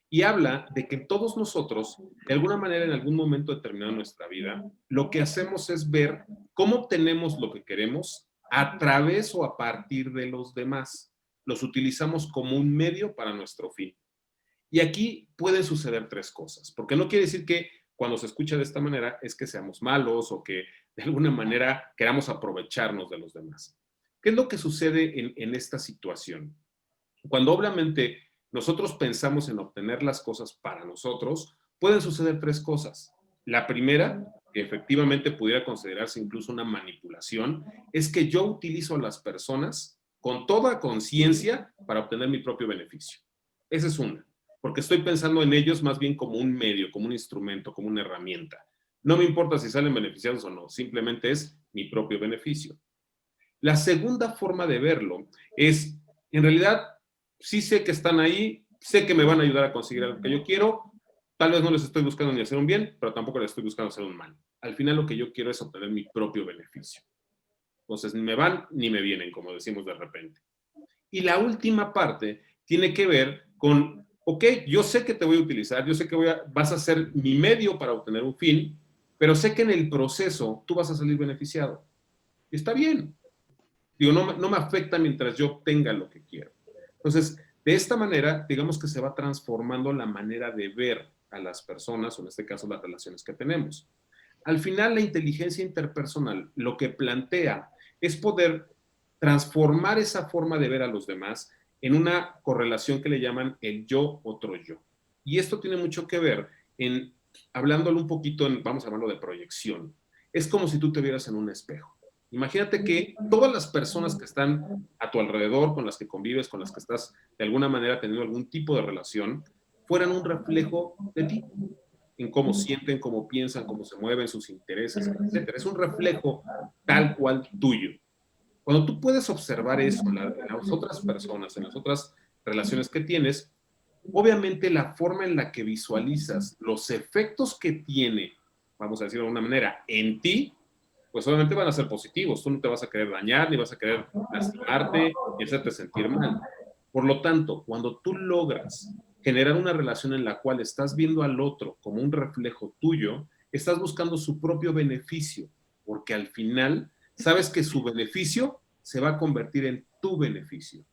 Y habla de que todos nosotros, de alguna manera, en algún momento determinado de nuestra vida, lo que hacemos es ver cómo obtenemos lo que queremos a través o a partir de los demás. Los utilizamos como un medio para nuestro fin. Y aquí pueden suceder tres cosas, porque no quiere decir que cuando se escucha de esta manera es que seamos malos o que de alguna manera queramos aprovecharnos de los demás. ¿Qué es lo que sucede en esta situación? Cuando obviamente nosotros pensamos en obtener las cosas para nosotros, pueden suceder tres cosas. La primera, que efectivamente pudiera considerarse incluso una manipulación, es que yo utilizo a las personas con toda conciencia para obtener mi propio beneficio. Esa es una, porque estoy pensando en ellos más bien como un medio, como un instrumento, como una herramienta. No me importa si salen beneficiados o no, simplemente es mi propio beneficio. La segunda forma de verlo es, en realidad, sí sé que están ahí, sé que me van a ayudar a conseguir algo que yo quiero, tal vez no les estoy buscando ni hacer un bien, pero tampoco les estoy buscando hacer un mal. Al final lo que yo quiero es obtener mi propio beneficio. Entonces, ni me van ni me vienen, como decimos de repente. Y la última parte tiene que ver con, ok, yo sé que te voy a utilizar, yo sé que vas a ser mi medio para obtener un fin, pero sé que en el proceso tú vas a salir beneficiado. Y está bien. Digo, no me afecta mientras yo obtenga lo que quiero. Entonces, de esta manera, digamos que se va transformando la manera de ver a las personas, o en este caso las relaciones que tenemos. Al final, la inteligencia interpersonal lo que plantea es poder transformar esa forma de ver a los demás en una correlación que le llaman el yo, otro yo. Y esto tiene mucho que ver en, hablándolo un poquito, vamos a llamarlo de proyección. Es como si tú te vieras en un espejo. Imagínate que todas las personas que están a tu alrededor, con las que convives, con las que estás de alguna manera teniendo algún tipo de relación, fueran un reflejo de ti, en cómo sienten, cómo piensan, cómo se mueven, sus intereses, etc. Es un reflejo tal cual tuyo. Cuando tú puedes observar eso en las otras personas, en las otras relaciones que tienes, obviamente la forma en la que visualizas los efectos que tiene, vamos a decirlo de alguna manera, en ti, pues obviamente van a ser positivos. Tú no te vas a querer dañar, ni vas a querer lastimarte, ni hacerte sentir mal. Por lo tanto, cuando tú logras generar una relación en la cual estás viendo al otro como un reflejo tuyo, estás buscando su propio beneficio, porque al final sabes que su beneficio se va a convertir en tu beneficio.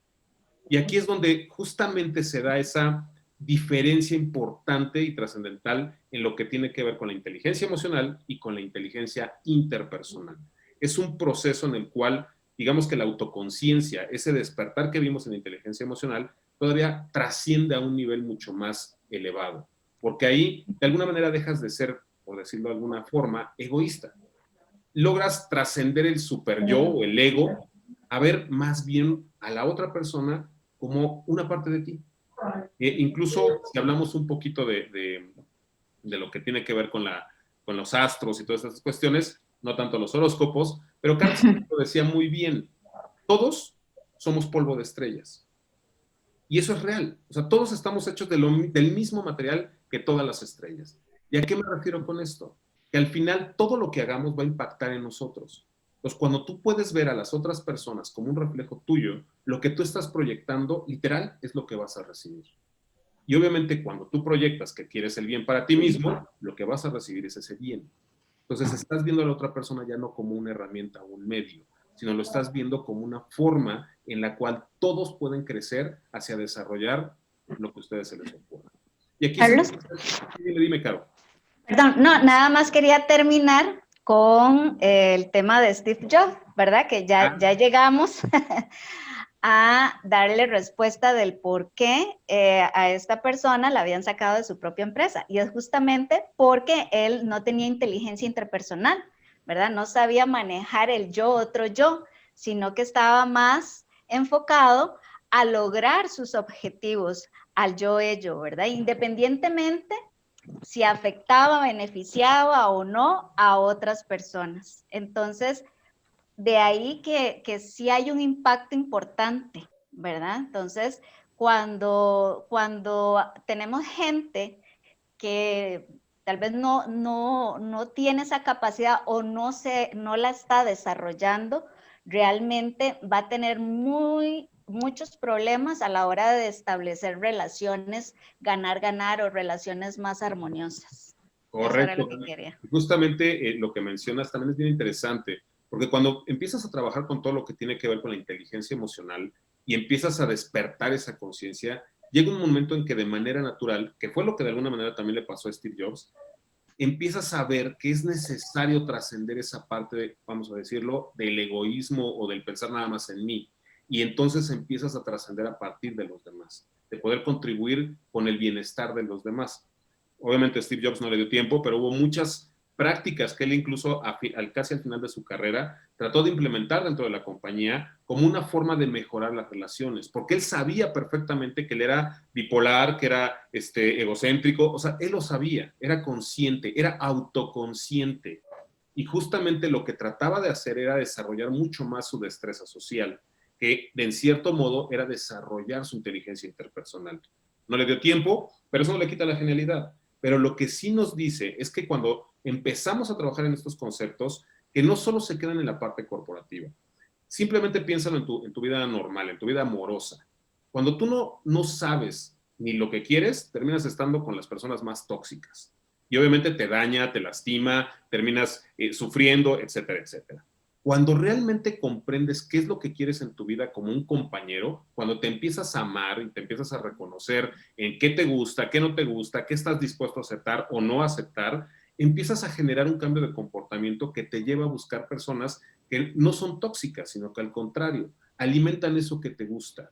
Y aquí es donde justamente se da esa diferencia importante y trascendental en lo que tiene que ver con la inteligencia emocional y con la inteligencia interpersonal. Es un proceso en el cual, digamos que la autoconciencia, ese despertar que vimos en la inteligencia emocional, todavía trasciende a un nivel mucho más elevado, porque ahí de alguna manera dejas de ser, por decirlo de alguna forma, egoísta. Logras trascender el super yo o el ego a ver más bien a la otra persona como una parte de ti. Incluso si hablamos un poquito de lo que tiene que ver con los astros y todas estas cuestiones, no tanto los horóscopos, pero Carl Sagan lo decía muy bien, todos somos polvo de estrellas. Y eso es real. O sea, todos estamos hechos del mismo material que todas las estrellas. ¿Y a qué me refiero con esto? Que al final todo lo que hagamos va a impactar en nosotros. Entonces, cuando tú puedes ver a las otras personas como un reflejo tuyo, lo que tú estás proyectando, literal, es lo que vas a recibir. Y obviamente cuando tú proyectas que quieres el bien para ti mismo, lo que vas a recibir es ese bien. Entonces estás viendo a la otra persona ya no como una herramienta o un medio, sino lo estás viendo como una forma en la cual todos pueden crecer hacia desarrollar lo que a ustedes se les ocurra. Y aquí Carlos. Dime, Caro. Perdón, no, nada más quería terminar con el tema de Steve Jobs, ¿verdad? Que ya llegamos a darle respuesta del por qué a esta persona la habían sacado de su propia empresa. Y es justamente porque él no tenía inteligencia interpersonal, ¿verdad? No sabía manejar el yo, otro yo, sino que estaba más enfocado a lograr sus objetivos, al yo, ello, ¿verdad? Independientemente si afectaba, beneficiaba o no a otras personas. Entonces, de ahí que sí hay un impacto importante, ¿verdad? Entonces, cuando tenemos gente que tal vez no tiene esa capacidad o no la está desarrollando, realmente va a tener muchos problemas a la hora de establecer relaciones ganar-ganar o relaciones más armoniosas. Correcto. Eso era lo que quería. Justamente lo que mencionas también es bien interesante, porque cuando empiezas a trabajar con todo lo que tiene que ver con la inteligencia emocional y empiezas a despertar esa conciencia, llega un momento en que de manera natural, que fue lo que de alguna manera también le pasó a Steve Jobs, empiezas a ver que es necesario trascender esa parte, vamos a decirlo, del egoísmo o del pensar nada más en mí. Y entonces empiezas a trascender a partir de los demás, de poder contribuir con el bienestar de los demás. Obviamente Steve Jobs no le dio tiempo, pero hubo muchas prácticas que él incluso casi al final de su carrera trató de implementar dentro de la compañía como una forma de mejorar las relaciones, porque él sabía perfectamente que él era bipolar, que era egocéntrico, o sea, él lo sabía, era consciente, era autoconsciente, y justamente lo que trataba de hacer era desarrollar mucho más su destreza social, que de en cierto modo era desarrollar su inteligencia interpersonal. No le dio tiempo, pero eso no le quita la genialidad. Pero lo que sí nos dice es que cuando empezamos a trabajar en estos conceptos, que no solo se quedan en la parte corporativa. Simplemente piénsalo en tu vida normal, en tu vida amorosa. Cuando tú no sabes ni lo que quieres, terminas estando con las personas más tóxicas. Y obviamente te daña, te lastima, terminas sufriendo, etcétera, etcétera. Cuando realmente comprendes qué es lo que quieres en tu vida como un compañero, cuando te empiezas a amar y te empiezas a reconocer en qué te gusta, qué no te gusta, qué estás dispuesto a aceptar o no aceptar, empiezas a generar un cambio de comportamiento que te lleva a buscar personas que no son tóxicas, sino que al contrario, alimentan eso que te gusta.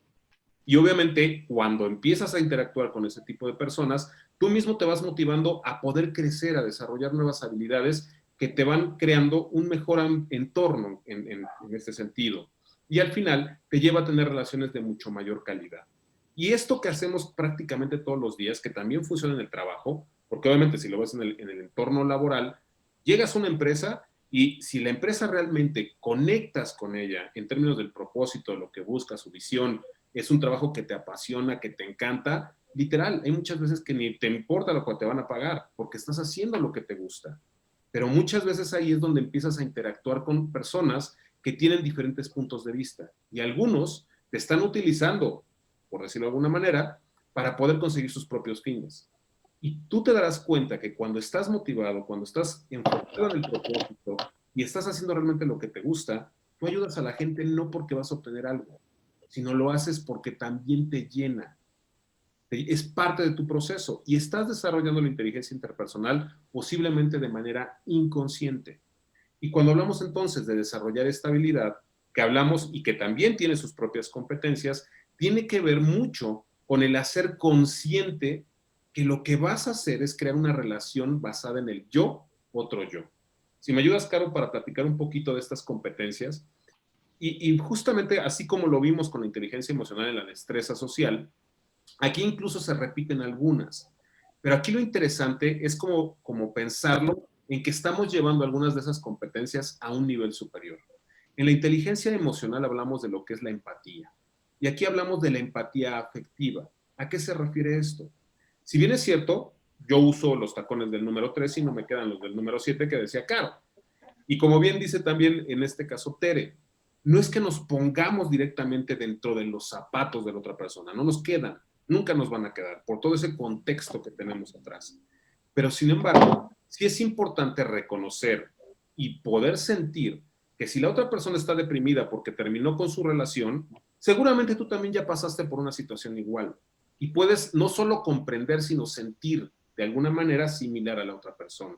Y obviamente, cuando empiezas a interactuar con ese tipo de personas, tú mismo te vas motivando a poder crecer, a desarrollar nuevas habilidades que te van creando un mejor entorno en este sentido. Y al final te lleva a tener relaciones de mucho mayor calidad. Y esto que hacemos prácticamente todos los días, que también funciona en el trabajo, porque obviamente si lo ves en el entorno laboral, llegas a una empresa y si la empresa realmente conectas con ella en términos del propósito, de lo que busca, su visión, es un trabajo que te apasiona, que te encanta, literal, hay muchas veces que ni te importa lo que te van a pagar, porque estás haciendo lo que te gusta. Pero muchas veces ahí es donde empiezas a interactuar con personas que tienen diferentes puntos de vista. Y algunos te están utilizando, por decirlo de alguna manera, para poder conseguir sus propios fines. Y tú te darás cuenta que cuando estás motivado, cuando estás enfocado en el propósito y estás haciendo realmente lo que te gusta, tú ayudas a la gente no porque vas a obtener algo, sino lo haces porque también te llena. Es parte de tu proceso y estás desarrollando la inteligencia interpersonal posiblemente de manera inconsciente. Y cuando hablamos entonces de desarrollar esta habilidad, que hablamos y que también tiene sus propias competencias, tiene que ver mucho con el hacer consciente que lo que vas a hacer es crear una relación basada en el yo, otro yo. Si me ayudas, Caro, para platicar un poquito de estas competencias, y justamente así como lo vimos con la inteligencia emocional en la destreza social, aquí incluso se repiten algunas. Pero aquí lo interesante es como pensarlo en que estamos llevando algunas de esas competencias a un nivel superior. En la inteligencia emocional hablamos de lo que es la empatía. Y aquí hablamos de la empatía afectiva. ¿A qué se refiere esto? Si bien es cierto, yo uso los tacones del número 3 y no me quedan los del número 7 que decía Caro. Y como bien dice también en este caso Tere, no es que nos pongamos directamente dentro de los zapatos de la otra persona, no nos quedan, nunca nos van a quedar por todo ese contexto que tenemos atrás. Pero sin embargo, sí es importante reconocer y poder sentir que si la otra persona está deprimida porque terminó con su relación, seguramente tú también ya pasaste por una situación igual. Y puedes no solo comprender, sino sentir de alguna manera similar a la otra persona.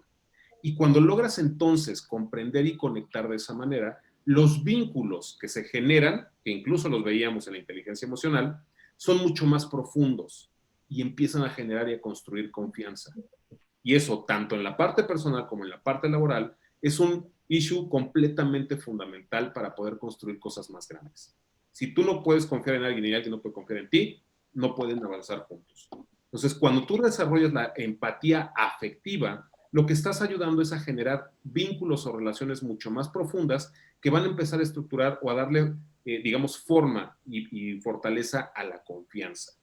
Y cuando logras entonces comprender y conectar de esa manera, los vínculos que se generan, que incluso los veíamos en la inteligencia emocional, son mucho más profundos y empiezan a generar y a construir confianza. Y eso, tanto en la parte personal como en la parte laboral, es un issue completamente fundamental para poder construir cosas más grandes. Si tú no puedes confiar en alguien y alguien no puede confiar en ti, no pueden avanzar juntos. Entonces, cuando tú desarrollas la empatía afectiva, lo que estás ayudando es a generar vínculos o relaciones mucho más profundas que van a empezar a estructurar o a darle, digamos, forma y fortaleza a la confianza.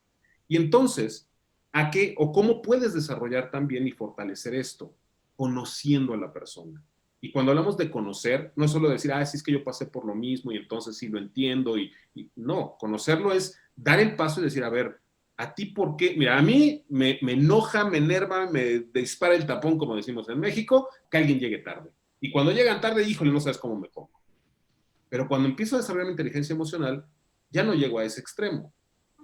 Y entonces, ¿a qué o cómo puedes desarrollar también y fortalecer esto? Conociendo a la persona. Y cuando hablamos de conocer, no es solo decir, sí, es que yo pasé por lo mismo y entonces sí lo entiendo. Y no, conocerlo es dar el paso y decir, a ver, ¿a ti por qué? Mira, a mí me enoja, me enerva, me dispara el tapón, como decimos en México, que alguien llegue tarde. Y cuando llegan tarde, híjole, no sabes cómo me pongo. Pero cuando empiezo a desarrollar mi inteligencia emocional, ya no llego a ese extremo.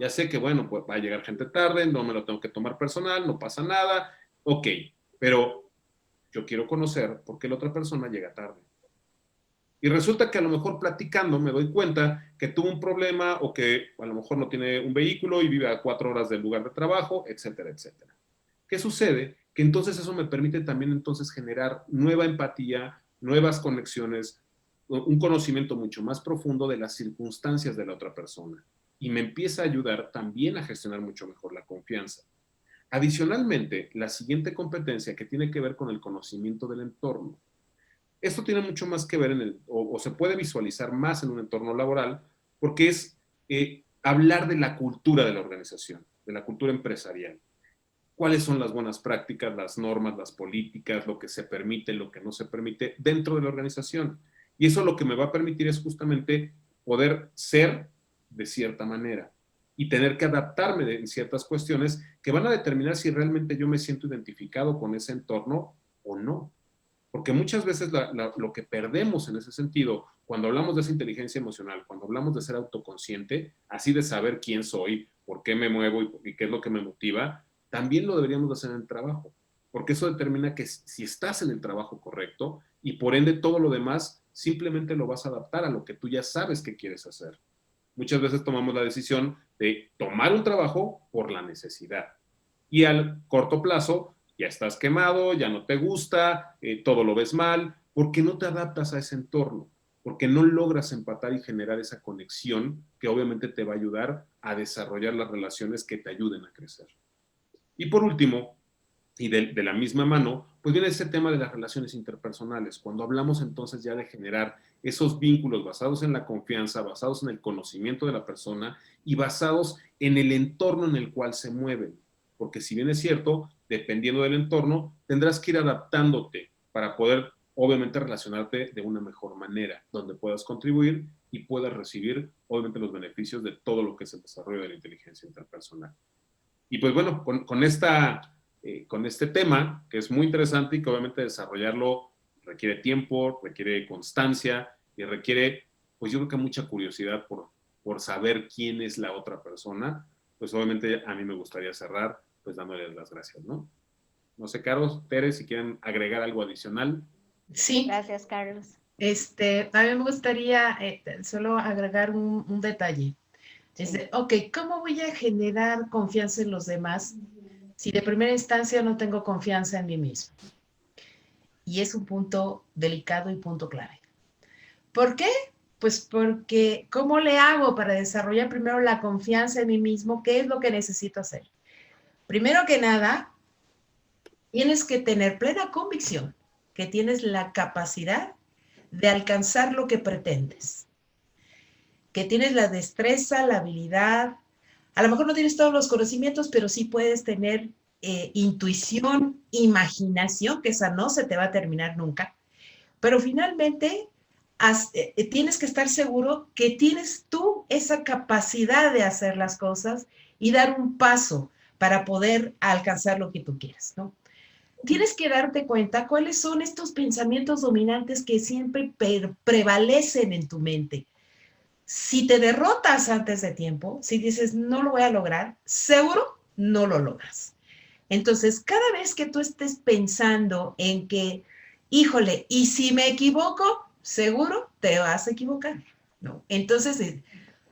Ya sé que, bueno, pues va a llegar gente tarde, no me lo tengo que tomar personal, no pasa nada, ok, pero yo quiero conocer por qué la otra persona llega tarde. Y resulta que a lo mejor platicando me doy cuenta que tuvo un problema o que a lo mejor no tiene un vehículo y vive a 4 horas del lugar de trabajo, etcétera, etcétera. ¿Qué sucede? Que entonces eso me permite también entonces generar nueva empatía, nuevas conexiones, un conocimiento mucho más profundo de las circunstancias de la otra persona. Y me empieza a ayudar también a gestionar mucho mejor la confianza. Adicionalmente, la siguiente competencia que tiene que ver con el conocimiento del entorno. Esto tiene mucho más que ver o se puede visualizar más en un entorno laboral porque es hablar de la cultura de la organización, de la cultura empresarial. ¿Cuáles son las buenas prácticas, las normas, las políticas, lo que se permite, lo que no se permite dentro de la organización? Y eso lo que me va a permitir es justamente poder ser de cierta manera y tener que adaptarme en ciertas cuestiones que van a determinar si realmente yo me siento identificado con ese entorno o no. Porque muchas veces lo que perdemos en ese sentido, cuando hablamos de esa inteligencia emocional, cuando hablamos de ser autoconsciente, así de saber quién soy, por qué me muevo y qué es lo que me motiva, también lo deberíamos de hacer en el trabajo. porque eso determina que si estás en el trabajo correcto y por ende todo lo demás simplemente lo vas a adaptar a lo que tú ya sabes que quieres hacer. Muchas veces tomamos la decisión de tomar un trabajo por la necesidad y al corto plazo ya estás quemado, ya no te gusta, todo lo ves mal, porque no te adaptas a ese entorno, porque no logras empatar y generar esa conexión que obviamente te va a ayudar a desarrollar las relaciones que te ayuden a crecer. Y por último, y de la misma mano, pues viene ese tema de las relaciones interpersonales. Cuando hablamos entonces ya de generar esos vínculos basados en la confianza, basados en el conocimiento de la persona y basados en el entorno en el cual se mueven. Porque si bien es cierto, dependiendo del entorno, tendrás que ir adaptándote para poder, obviamente, relacionarte de una mejor manera, donde puedas contribuir y puedas recibir, obviamente, los beneficios de todo lo que es el desarrollo de la inteligencia interpersonal. Y pues bueno, con este tema, que es muy interesante y que obviamente desarrollarlo requiere tiempo, requiere constancia y requiere, pues yo creo que mucha curiosidad por saber quién es la otra persona, pues obviamente a mí me gustaría cerrar pues dándoles las gracias, ¿no? No sé, Carlos, Tere, si quieren agregar algo adicional. Sí. Gracias, Carlos. A mí me gustaría solo agregar un detalle. Ok, ¿cómo voy a generar confianza en los demás si de primera instancia no tengo confianza en mí mismo? Y es un punto delicado y punto clave. ¿Por qué? Pues porque ¿cómo le hago para desarrollar primero la confianza en mí mismo? ¿Qué es lo que necesito hacer? Primero que nada, tienes que tener plena convicción que tienes la capacidad de alcanzar lo que pretendes, que tienes la destreza, la habilidad. A lo mejor no tienes todos los conocimientos, pero sí puedes tener intuición, imaginación, que esa no se te va a terminar nunca. Pero finalmente tienes que estar seguro que tienes tú esa capacidad de hacer las cosas y dar un paso para poder alcanzar lo que tú quieras, ¿no? Tienes que darte cuenta cuáles son estos pensamientos dominantes que siempre prevalecen en tu mente. Si te derrotas antes de tiempo, si dices no lo voy a lograr, seguro no lo logras. Entonces, cada vez que tú estés pensando en que, híjole, y si me equivoco, seguro te vas a equivocar, ¿no? Entonces,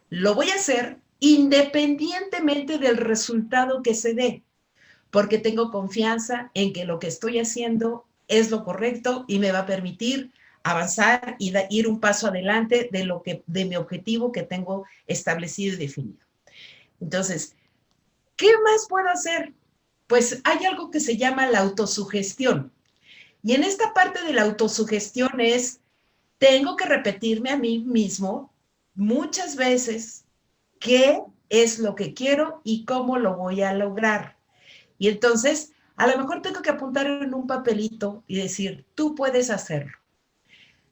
lo voy a hacer independientemente del resultado que se dé, porque tengo confianza en que lo que estoy haciendo es lo correcto y me va a permitir avanzar y ir un paso adelante de mi objetivo que tengo establecido y definido. Entonces, ¿qué más puedo hacer? Pues hay algo que se llama la autosugestión. Y en esta parte de la autosugestión tengo que repetirme a mí mismo muchas veces qué es lo que quiero y cómo lo voy a lograr. Y entonces, a lo mejor tengo que apuntar en un papelito y decir, tú puedes hacerlo.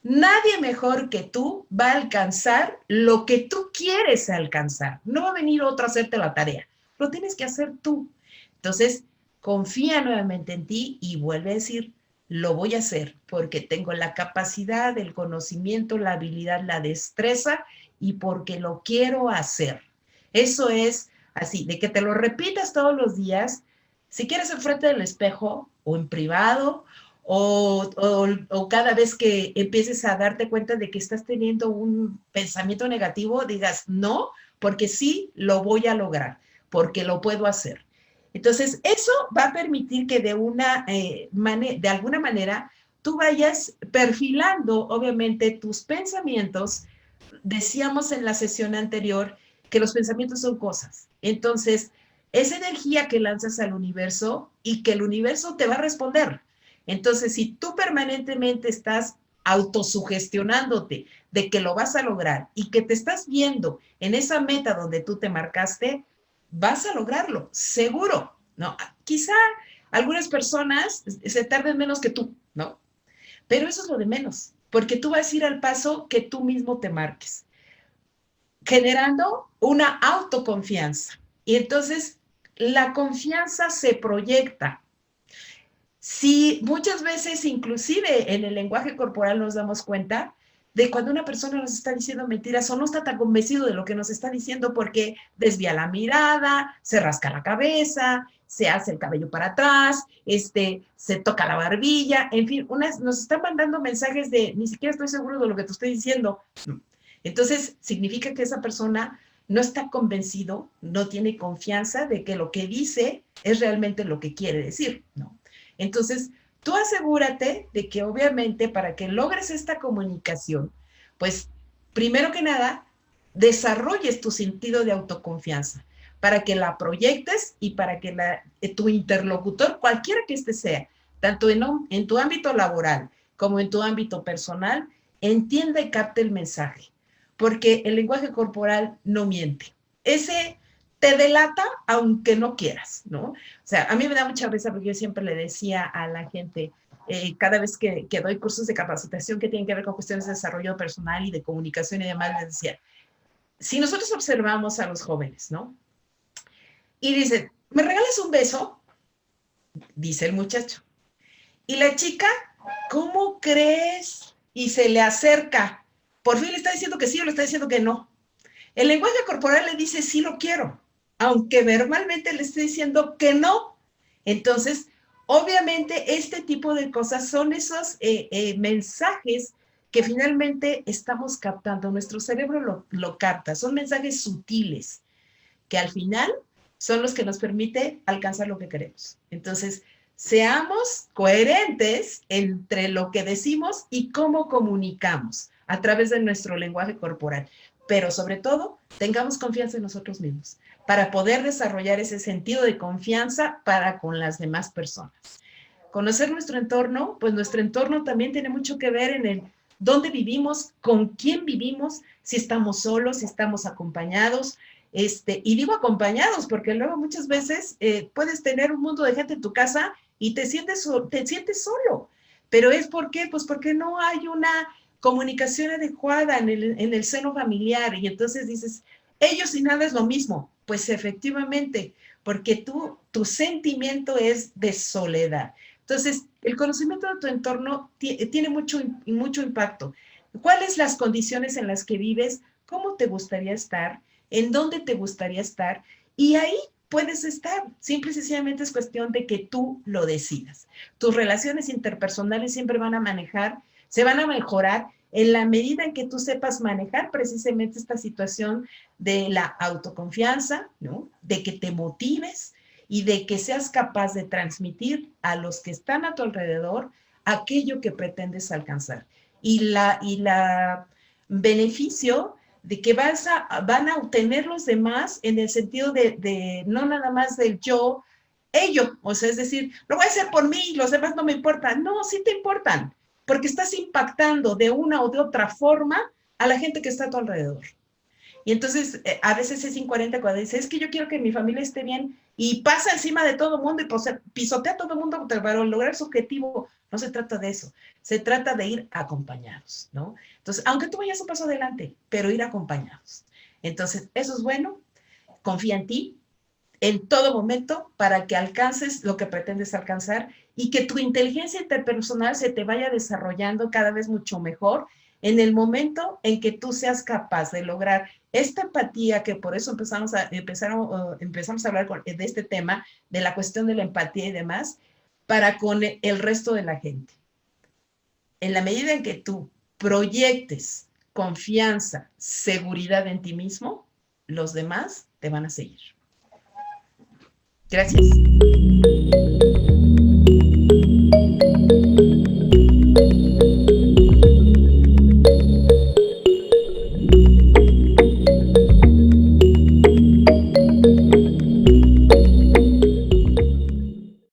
Nadie mejor que tú va a alcanzar lo que tú quieres alcanzar. No va a venir otro a hacerte la tarea. Lo tienes que hacer tú. Entonces, confía nuevamente en ti y vuelve a decir, lo voy a hacer porque tengo la capacidad, el conocimiento, la habilidad, la destreza y porque lo quiero hacer. Eso es así, de que te lo repitas todos los días, si quieres enfrente del espejo o en privado o cada vez que empieces a darte cuenta de que estás teniendo un pensamiento negativo, digas no, porque sí lo voy a lograr, porque lo puedo hacer. Entonces, eso va a permitir que de alguna manera tú vayas perfilando, obviamente, tus pensamientos. Decíamos en la sesión anterior que los pensamientos son cosas. Entonces, es energía que lanzas al universo y que el universo te va a responder. Entonces, si tú permanentemente estás autosugestionándote de que lo vas a lograr y que te estás viendo en esa meta donde tú te marcaste, vas a lograrlo, seguro, ¿no? Quizá algunas personas se tarden menos que tú, ¿no? Pero eso es lo de menos, porque tú vas a ir al paso que tú mismo te marques, generando una autoconfianza. Y entonces la confianza se proyecta. Si muchas veces, inclusive en el lenguaje corporal nos damos cuenta de cuando una persona nos está diciendo mentiras o no está tan convencido de lo que nos está diciendo porque desvía la mirada, se rasca la cabeza, se hace el cabello para atrás, se toca la barbilla, en fin, nos están mandando mensajes de ni siquiera estoy seguro de lo que te estoy diciendo. Entonces, significa que esa persona no está convencido, no tiene confianza de que lo que dice es realmente lo que quiere decir, ¿no? Entonces, tú asegúrate de que obviamente para que logres esta comunicación, pues primero que nada, desarrolles tu sentido de autoconfianza para que la proyectes y para que tu interlocutor, cualquiera que sea, tanto en tu ámbito laboral como en tu ámbito personal, entienda y capte el mensaje, porque el lenguaje corporal no miente. Ese te delata aunque no quieras, ¿no? O sea, a mí me da mucha risa porque yo siempre le decía a la gente, cada vez que doy cursos de capacitación que tienen que ver con cuestiones de desarrollo personal y de comunicación y demás, les decía, si nosotros observamos a los jóvenes, ¿no? Y dicen, ¿me regalas un beso? Dice el muchacho. Y la chica, ¿cómo crees? Y se le acerca. Por fin le está diciendo que sí o le está diciendo que no. El lenguaje corporal le dice, sí lo quiero, aunque verbalmente le esté diciendo que no. Entonces, obviamente, este tipo de cosas son esos mensajes que finalmente estamos captando. Nuestro cerebro lo capta. Son mensajes sutiles que al final son los que nos permite alcanzar lo que queremos. Entonces, seamos coherentes entre lo que decimos y cómo comunicamos a través de nuestro lenguaje corporal. Pero sobre todo, tengamos confianza en nosotros mismos para poder desarrollar ese sentido de confianza para con las demás personas. Conocer nuestro entorno, pues nuestro entorno también tiene mucho que ver en el dónde vivimos, con quién vivimos, si estamos solos, si estamos acompañados. Y digo acompañados porque luego muchas veces puedes tener un mundo de gente en tu casa y te sientes solo. Pero ¿es por qué? Pues porque no hay una comunicación adecuada en el seno familiar y entonces dices, ellos y nada es lo mismo. Pues efectivamente, porque tu sentimiento es de soledad. Entonces, el conocimiento de tu entorno tiene mucho impacto. ¿Cuáles las condiciones en las que vives? ¿Cómo te gustaría estar? ¿En dónde te gustaría estar? Y ahí puedes estar. Simple y sencillamente es cuestión de que tú lo decidas. Tus relaciones interpersonales siempre se van a mejorar en la medida en que tú sepas manejar precisamente esta situación de la autoconfianza, ¿no? De que te motives y de que seas capaz de transmitir a los que están a tu alrededor aquello que pretendes alcanzar. Y la beneficio de que van a obtener los demás en el sentido de no nada más del yo, ello, o sea, es decir, lo voy a hacer por mí, los demás no me importan. No, sí te importan, porque estás impactando de una o de otra forma a la gente que está a tu alrededor. Y entonces, a veces es incoherente cuando dices, es que yo quiero que mi familia esté bien y pasa encima de todo el mundo y pisotea a todo el mundo para lograr su objetivo. No se trata de eso, se trata de ir acompañados, ¿no? Entonces, aunque tú vayas un paso adelante, pero ir acompañados. Entonces, eso es bueno, confía en ti en todo momento para que alcances lo que pretendes alcanzar y que tu inteligencia interpersonal se te vaya desarrollando cada vez mucho mejor en el momento en que tú seas capaz de lograr esta empatía, que por eso empezamos a hablar de este tema, de la cuestión de la empatía y demás, para con el resto de la gente. En la medida en que tú proyectes confianza, seguridad en ti mismo, los demás te van a seguir. Gracias.